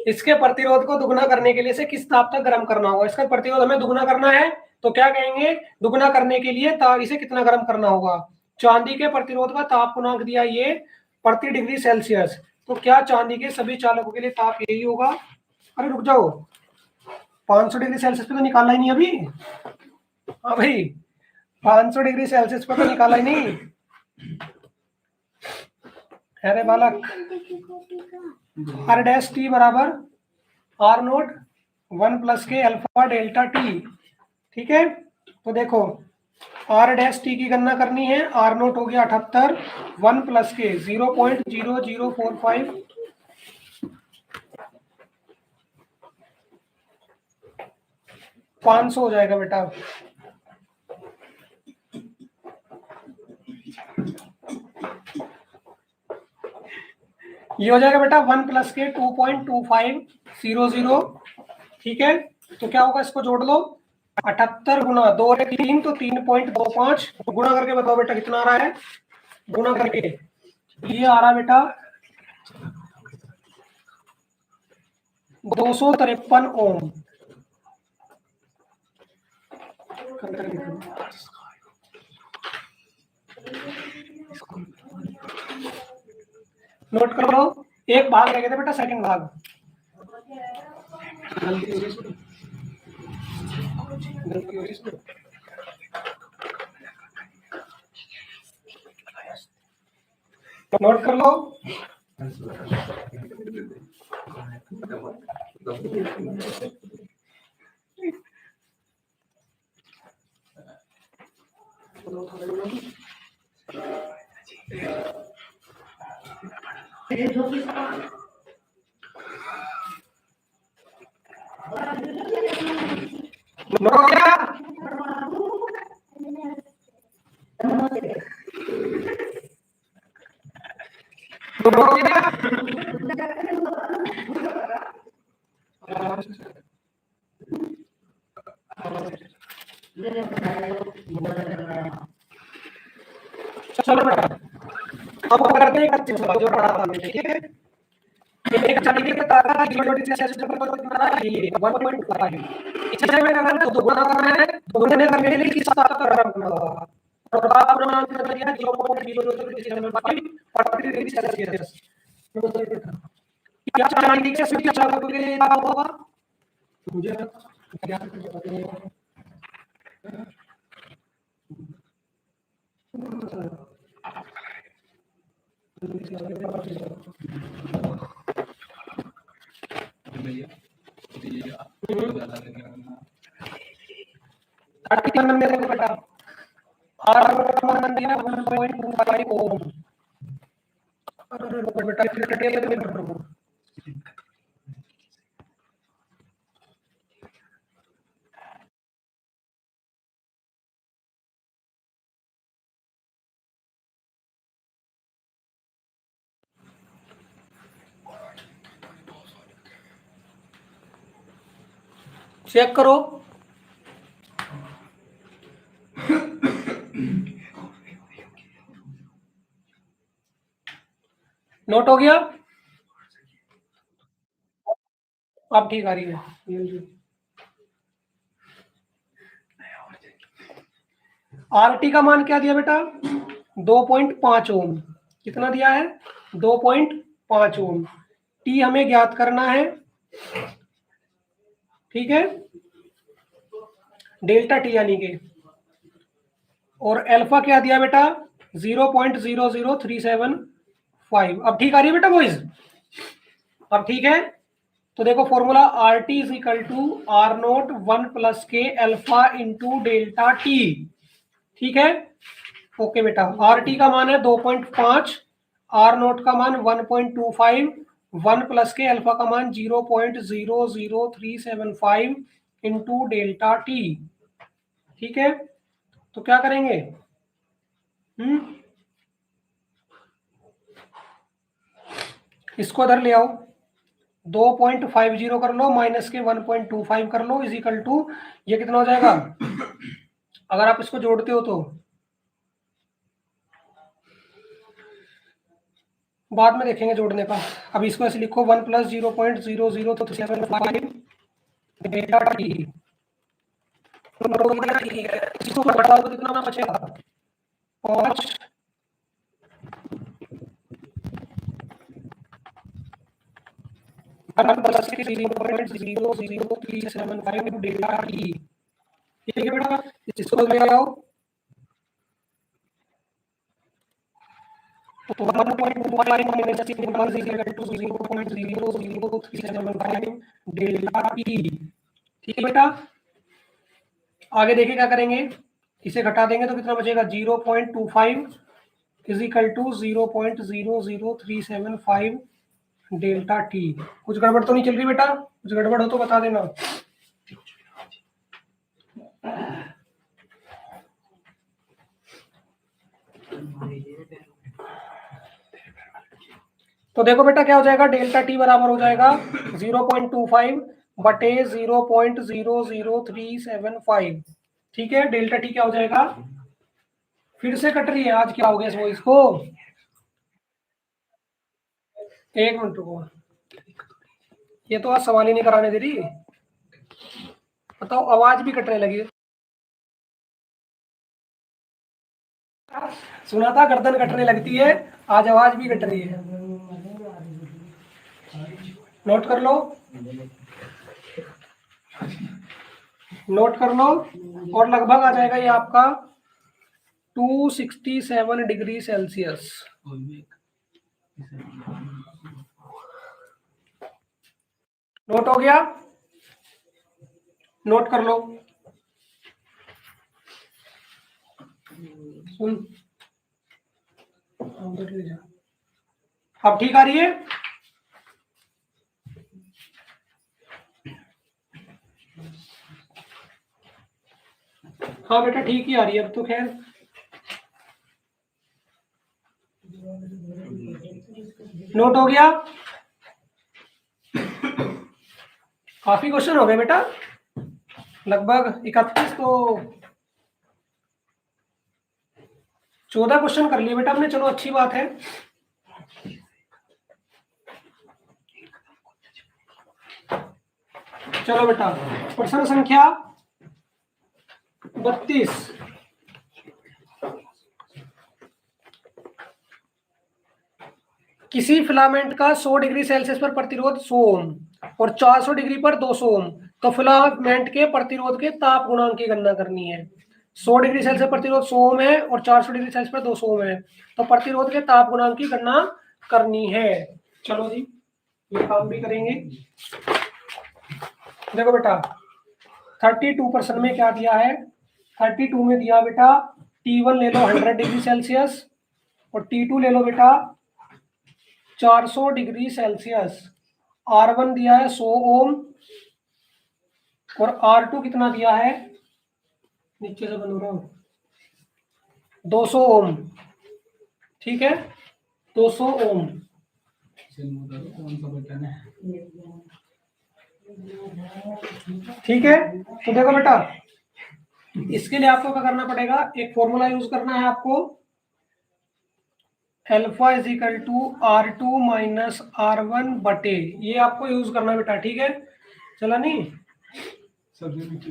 इसके प्रतिरोध को दुगना करने के लिए इसे किस ताप तक गर्म करना होगा, इसका प्रतिरोध हमें दुगना करना है, तो क्या कहेंगे, दुगना करने के लिए इसे कितना गर्म करना होगा। चांदी के प्रतिरोध का ताप गुणांक दिया ये प्रति डिग्री सेल्सियस, तो क्या चांदी के सभी चालकों के लिए ताप यही होगा। अरे रुक जाओ, 500 डिग्री सेल्सियस पे तो निकाला ही नहीं अभी, हाँ भाई 500 डिग्री सेल्सियस पे तो निकाला ही नहीं, अरे बालक, आर डैश टी बराबर आर नोट 1 प्लस के अल्फा डेल्टा टी। ठीक है, तो देखो आर डैश टी की गणना करनी है, आर नोट हो गया 78, 1 प्लस के 0.0045, 500 हो जाएगा बेटा। ये हो जाएगा बेटा 1 प्लस के 2.2500। ठीक है, तो क्या होगा, इसको जोड़ लो, 78 गुना 2 और 3 तो 3.25, गुना करके बताओ बेटा कितना आ रहा है, गुना करके ये आ रहा है बेटा 253 ओम। नोट कर लो, एक भाग रह गया था बेटा, सेकंड भाग, गलती हो रही है, गलती हो रही है, नोट कर लो, नोट हो गया? नोट हो गया? चलो बेटा, अब करते हैं 31 वाला जो पढ़ा था हमने, ठीक है? एक चालीस का तारा यूनिट से ऐसे पर कितना है ये 1.5 इसे में करना है तो गुणा करना है, गुणा करने के लिए किस बात का प्रयोग करना होगा? तो बात प्रमाण कर दिया 0.00375 43 डिग्री सेल्सियस। क्या चालीस के स्विच चालू के लिए क्या होगा? मुझे क्या बताते हैं? बेटा R का मान दिया 1.25 ओम। बेटा डिटेल में पढ़ो। चेक करो। नोट हो गया? अब ठीक आ रही है। RT का मान क्या दिया बेटा? 2.5 ओम। कितना दिया है? 2.5 ओम। T हमें ज्ञात करना है, ठीक है? डेल्टा T यानी के, और अल्फा क्या दिया बेटा? 0.00375। अब ठीक आ रही है बेटा वॉइस? अब ठीक है? तो देखो formula RT is equal to R naught 1 plus के अल्फा इंटू डेल्टा टी, ठीक है? ओके बेटा, RT का मान है 2.5, R नोट का मान 1.25, 1 प्लस के अल्फा का मान 0.00375 इंटू डेल्टा टी, ठीक है? तो क्या करेंगे? इसको इधर ले आओ, 2.50 कर लो माइनस के 1.25 कर लो इज इक्वल टू, ये कितना हो जाएगा अगर आप इसको जोड़ते हो तो? बाद में देखेंगे जोड़ने का, अब इसको ऐसे लिखो 1 प्लस 0.00375 डेल्टा टी। इसको घटाओ तो कितना बचेगा? 5 प्लस के 0.00375 डेल्टा टी, ठीक है बेटा? इसको ले आओ तो 1.25 माइनस के 0.00375 डेल्टा टी, ठीक है बेटा? आगे देखिए क्या करेंगे, इसे घटा देंगे तो कितना बचेगा? 0.25 is equal to 0.00375 delta T. कुछ गड़बड़ तो नहीं चल रही बेटा? कुछ गड़बड़ हो तो बता देना। तो देखो बेटा क्या हो जाएगा, डेल्टा टी बराबर हो जाएगा 0.25 बटे 0.00375, ठीक है? डेल्टा टी क्या हो जाएगा? फिर से कट रही है आज, क्या हो गया इसको? इसको एक मिनट रुको, ये तो आज सवाल ही नहीं कराने दे रही। बताओ, आवाज भी कटने लगी है। सुना था गर्दन कटने लगती है, आज आवाज भी कट रही है। नोट कर लो, नोट कर लो, और लगभग आ जाएगा ये आपका 267 डिग्री सेल्सियस। नोट हो गया? नोट कर लो। सुन, उधर ले जा। अब ठीक आ रही है? हाँ बेटा ठीक ही आ रही है अब तो। खैर नोट हो गया? काफी क्वेश्चन हो गए बेटा, लगभग 31, तो 14 क्वेश्चन कर लिए बेटा हमने। चलो अच्छी बात है। चलो बेटा, प्रश्न संख्या 32। किसी फिलामेंट का 100 डिग्री सेल्सियस पर प्रतिरोध 100 ओम और 400 डिग्री पर 200 ओम, तो फिलामेंट के प्रतिरोध के ताप गुणांक की गणना करनी है। 100 डिग्री सेल्सियस प्रतिरोध 100 ओम है और 400 डिग्री सेल्सियस पर 200 ओम है, तो प्रतिरोध के ताप गुणांक की गणना करनी है। चलो जी, ये काम भी करेंगे। देखो बेटा, 32% में क्या दिया है? 32 में दिया बेटा T1 ले लो 100 डिग्री सेल्सियस और T2 ले लो बेटा 400 डिग्री सेल्सियस। R1 दिया है 100 ओम और R2 कितना दिया है? नीचे से बंद हो रहा हूं, 200 ओम। ठीक है, 200 ओम। ठीक है, तो देखो बेटा, इसके लिए आपको क्या करना पड़ेगा? एक फॉर्मूला यूज करना है आपको, alpha is equal to R2 minus R1 बटे, ये आपको यूज करना है बेटा। ठीक है, चला नहीं? सबसे नीचे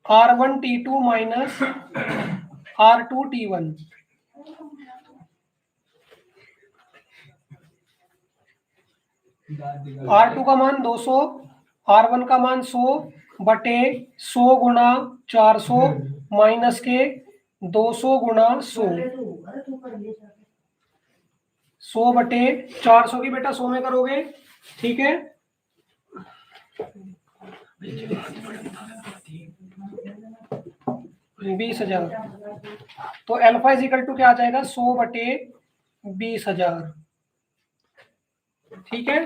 R1 T2 minus R2 T1। R2 का मान 200, R1 का मान 100 बटे 100 गुणा 400 माइनस के 200 गुणा 100। 100 बटे 400 की बेटा 100 में करोगे। ठीक है, बीस हजार। तो अल्फा इज इक्वल टू क्या आ जाएगा? 100 बटे 20,000। ठीक है,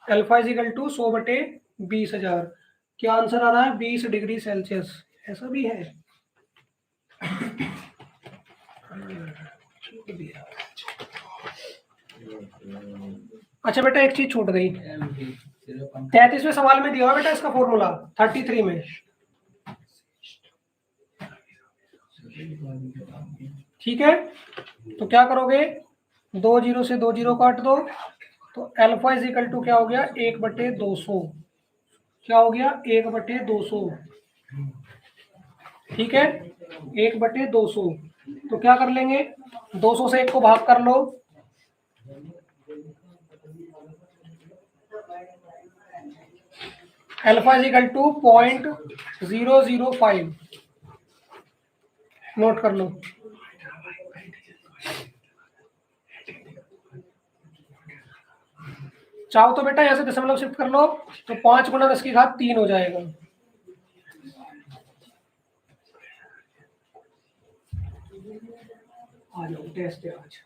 अल्फा इज इक्वल टू 100 बटे 20,000। क्या आंसर आ रहा है? 20 डिग्री सेल्सियस। ऐसा भी है। अच्छा बेटा, एक चीज छूट गई। 33वें सवाल में दिया हुआ बेटा इसका फॉर्मूला 33 में। ठीक है, तो क्या करोगे? 2 जीरो से 2 जीरो काट दो, तो अल्फा इज इक्वल टू क्या हो गया? 1/200। क्या हो गया? 1/200। ठीक है, 1/200। तो क्या कर लेंगे? 200 से 1 को भाग कर लो। Alpha is equal to 0.005। Note कर लो। चाहो तो बेटा यहाँ से दशमलव शिफ्ट कर लो, तो 5 गुणा 10 की घात 3 हो जाएगा। आ जाओ, टेस्ट है आज।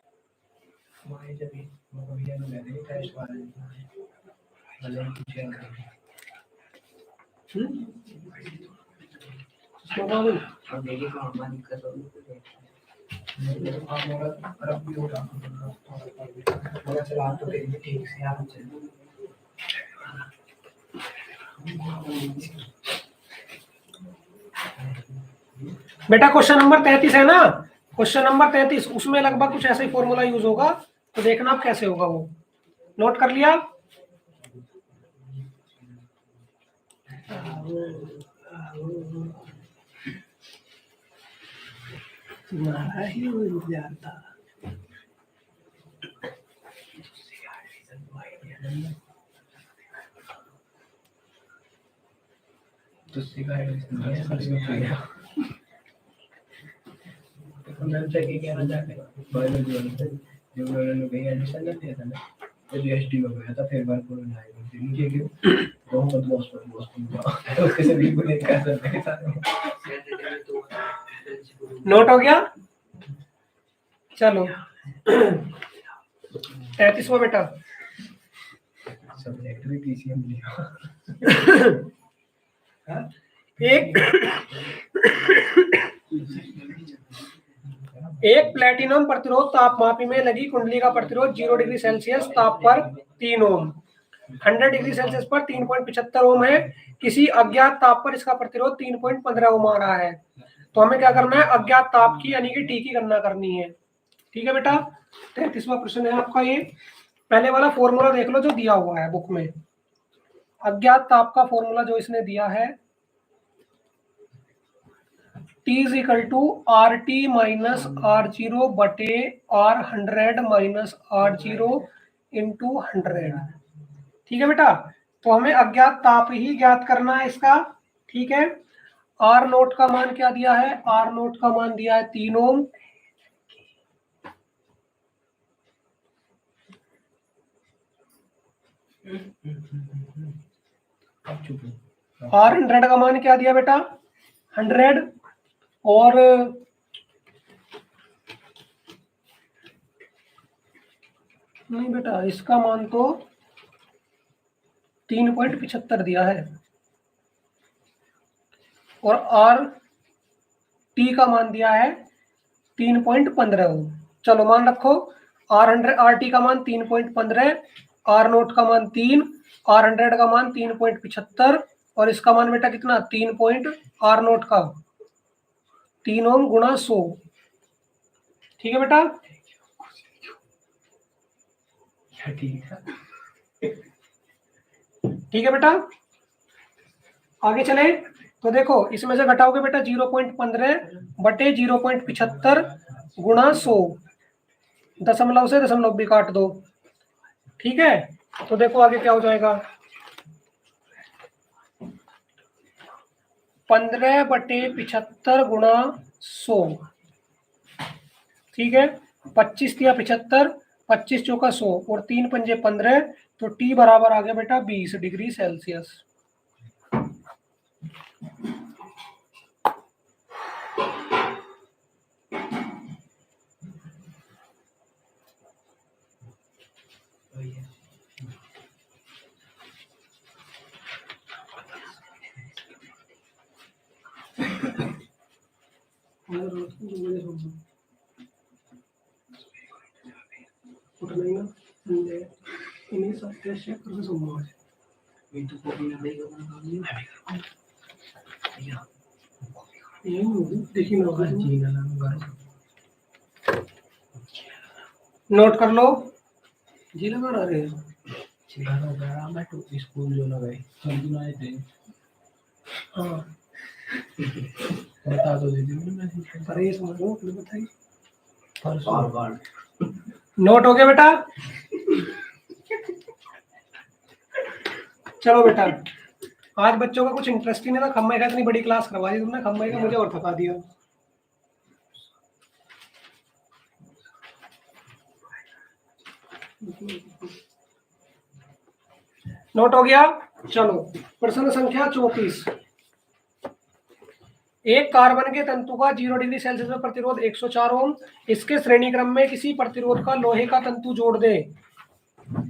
बेटा क्वेश्चन नंबर 33 है ना? क्वेश्चन नंबर 33, उसमें लगभग कुछ ऐसा ही फॉर्मूला यूज होगा, तो देखना आप कैसे होगा वो। नोट कर लिया? जीएसटी में गया था फिर बार को नहीं बोलती मुझे क्यों वो मत बॉस तो कैसे भी बोले कैसे नहीं था नोट हो गया। चलो 33वां बेटा, सब्जेक्ट भी पीसीएम लिया एक एक प्लेटिनम प्रतिरोध तापमापी में लगी कुंडली का प्रतिरोध 0 डिग्री सेल्सियस ताप पर 3 ओम, 100 डिग्री सेल्सियस पर 3.75 ओम है। किसी अज्ञात ताप पर इसका प्रतिरोध 3.15 ओम आ रहा है। तो हमें क्या करना है, अज्ञात ताप की यानी कि टी की गणना करनी है। ठीक है बेटा, 33वां प्रश्न है आपका ये। पहले वाला फॉर्मूला देख लो जो दिया हुआ है बुक में। अज्ञात ताप का फॉर्मूला जो इसने दिया है, T is equal to R T minus R zero बटे R 100 minus R zero into 100। ठीक है बेटा, तो हमें अज्ञात ताप ही ज्ञात करना है इसका। ठीक है, आर नोट का मान क्या दिया है, आर नोट का मान दिया है 3 ओम। आर 100 का मान क्या दिया बेटा, 100, और नहीं बेटा इसका मान तो 3.75 दिया है, और आर टी का मान दिया है 3.15 ओम। चलो मान रखो, आर टी का मान 3.15, आर नोट का मान 3, आर 100 का मान 3.75, और इसका मान बेटा कितना 3 आर नोट का 3 ओम गुणा 100। ठीक है बेटा, ठीक है बेटा, आगे चले। तो देखो इसमें से घटाओगे बेटा 0.15 बटे 0.75 गुणा 100, दशमलव से दशमलव भी काट दो। ठीक है, तो देखो आगे क्या हो जाएगा, 15 बटे 75 गुणा 100। ठीक है, 25 या 75, 25 चौका 100 और 3 पंजे 15, तो टी बराबर आ गया बेटा 20 डिग्री सेल्सियस। नोट कर लो, जी लगा रहे हैं स्कूल जो लगाए हम दिन आए थे हाँ, बता दो दीदी मैं परेश मानो बताइए। नोट हो गया बेटा। चलो बेटा, आज बच्चों का कुछ इंटरेस्ट ही नहीं था। खम्मे का इतनी बड़ी क्लास करवा दी तुमने, खम्मे का मुझे और थका दिया। नोट हो गया। चलो प्रश्न संख्या 34। एक कार्बन के तंतु का 0 डिग्री सेल्सियस में प्रतिरोध 104 ओम, इसके श्रेणी क्रम में किसी प्रतिरोध का लोहे का तंतु जोड़ दे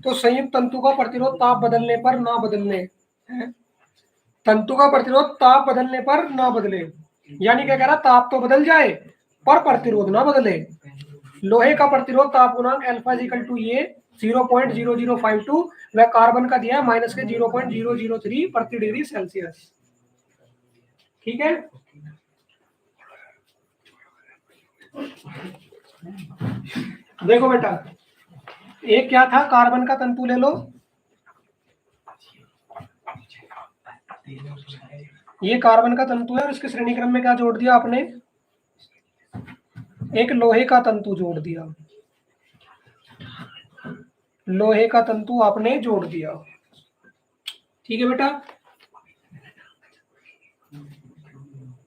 तो संयुक्त तंतु का प्रतिरोध ताप बदलने पर ना बदलने, तंतु का प्रतिरोध ताप बदलने पर ना बदले, यानी क्या कह रहा, ताप तो बदल जाए पर प्रतिरोध ना बदले। लोहे का प्रतिरोध ताप गुणांक अल्फा इक्वल टू ये 0.0052 व कार्बन का दिया है माइनस के 0.003 प्रति डिग्री सेल्सियस। ठीक है, देखो बेटा, एक क्या था, कार्बन का तंतु ले लो, ये कार्बन का तंतु है और इसके श्रेणी क्रम में क्या जोड़ दिया आपने, एक लोहे का तंतु जोड़ दिया, लोहे का तंतु आपने जोड़ दिया। ठीक है बेटा,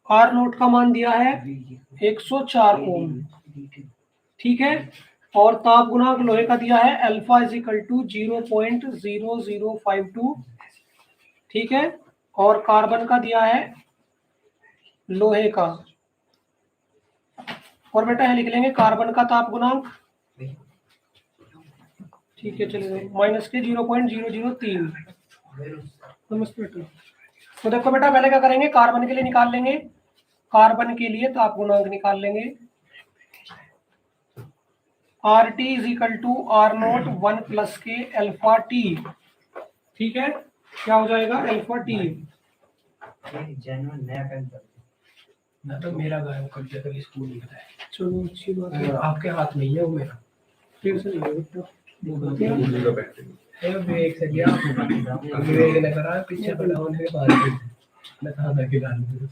आर नोट का मान दिया है 104 ओम। ठीक है, और ताप गुणांक लोहे का दिया है अल्फा इज इक्वल टू 0.0052, ठीक है। और कार्बन का दिया है लोहे का, और बेटा यहां लिख लेंगे कार्बन का ताप गुणांक, ठीक है चलिए माइनस के 0.003। नमस्ते बेटा। तो देखो बेटा पहले क्या करेंगे, कार्बन के लिए निकाल लेंगे, कार्बन के लिए ताप गुणांक निकाल लेंगे, R T is equal to R naught 1 plus के अल्फा टी, ठीक है। क्या हो जाएगा अल्फा टी, जेन्युइन नया पेन कर ना तो मेरा गायब कर दिया कल स्कूल में बताया। चलो अच्छी बात है। आपके हाथ में ही है वो मेरा। फिर से नहीं है बेटा। विवेक से गया, विवेक ने करा पीछे पड़ा होने के बाद मैं कहा था कि डाल दूं।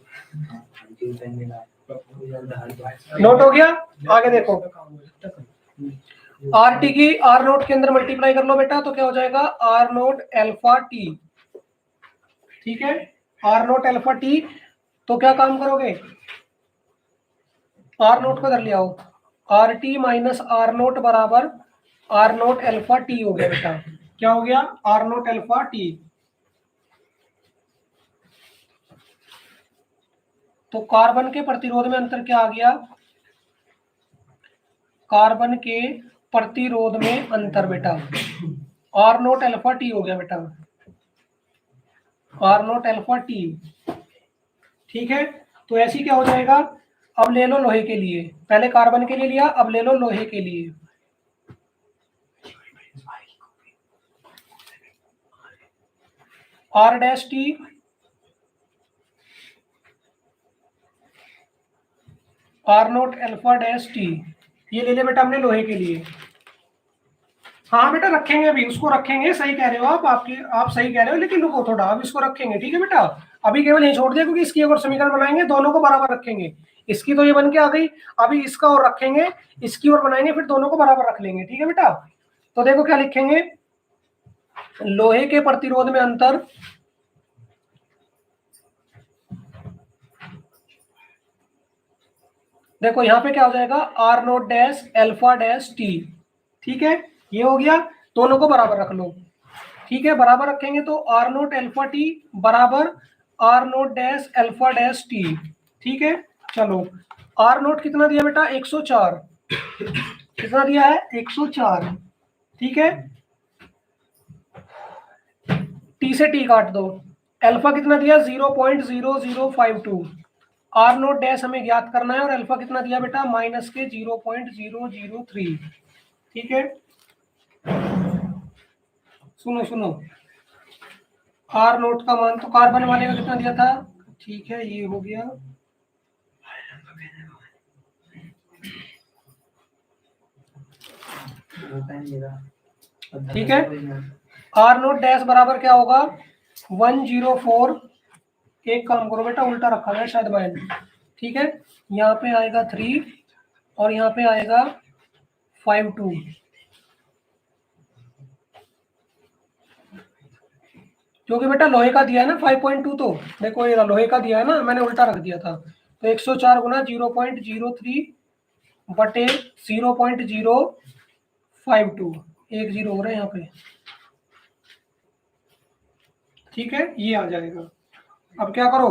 नोट हो गया, आगे देखो आर टी की आर नोट के अंदर मल्टीप्लाई कर लो बेटा, तो क्या हो जाएगा आर नोट अल्फा टी, ठीक है। आर नोट अल्फा टी, तो क्या काम करोगे, आर नोट को इधर ले आओ, R T minus R naught बराबर आर नोट अल्फा टी हो गया बेटा। क्या हो गया आर नोट अल्फा टी। तो कार्बन के प्रतिरोध में अंतर क्या आ गया, कार्बन के प्रतिरोध में अंतर बेटा आर नोट अल्फा टी हो गया बेटा, आर नोट अल्फा टी, ठीक है। तो ऐसी क्या हो जाएगा, अब ले लो लोहे के लिए, पहले कार्बन के लिए लिया, अब ले लो लोहे के लिए, R dash T R naught alpha dash T, ये ले ले बेटा हमने लोहे के लिए। हाँ बेटा रखेंगे, अभी उसको रखेंगे, सही कह रहे हो आप सही कह रहे हो, लेकिन रुको थोड़ा, अब इसको रखेंगे, ठीक है बेटा। अभी केवल यही छोड़ दिया, क्योंकि इसकी एक और समीकरण बनाएंगे, दोनों को बराबर रखेंगे। इसकी तो ये बन के आ गई, अभी इसका और रखेंगे, इसकी और बनाएंगे, फिर दोनों को बराबर रख लेंगे, ठीक है बेटा। तो देखो क्या लिखेंगे, लोहे के प्रतिरोध में अंतर देखो यहाँ पे क्या हो जाएगा R naught dash alpha dash T, ठीक है। ये हो गया, दोनों को बराबर रख लो, ठीक है। बराबर रखेंगे तो आर नोट अल्फा टी बराबर R naught dash alpha dash T, ठीक है। चलो आर नोट कितना दिया बेटा 104, कितना दिया है 104, ठीक है। टी से टी काट दो, अल्फा कितना दिया 0.0052, आर नोट डैश हमें ज्ञात करना है, और अल्फा कितना दिया बेटा माइनस के 0.003, ठीक है। सुनो सुनो, आर नोट का मान तो कार्बन वाले का कितना दिया था, ठीक है ये हो गया, ठीक है। आर नोट डैश बराबर क्या होगा 104, एक काम करो बेटा उल्टा रखा है शायद मैंने, ठीक है। यहाँ पे आएगा 3 और यहाँ पे आएगा 52, क्योंकि बेटा लोहे का दिया है ना 5.2, तो देखो ये लोहे का दिया है ना, मैंने उल्टा रख दिया था। तो 104 गुना 0.03 बटे 0.052, एक जीरो हो रहा है यहाँ पे, ठीक है। ये आ जाएगा, अब क्या करो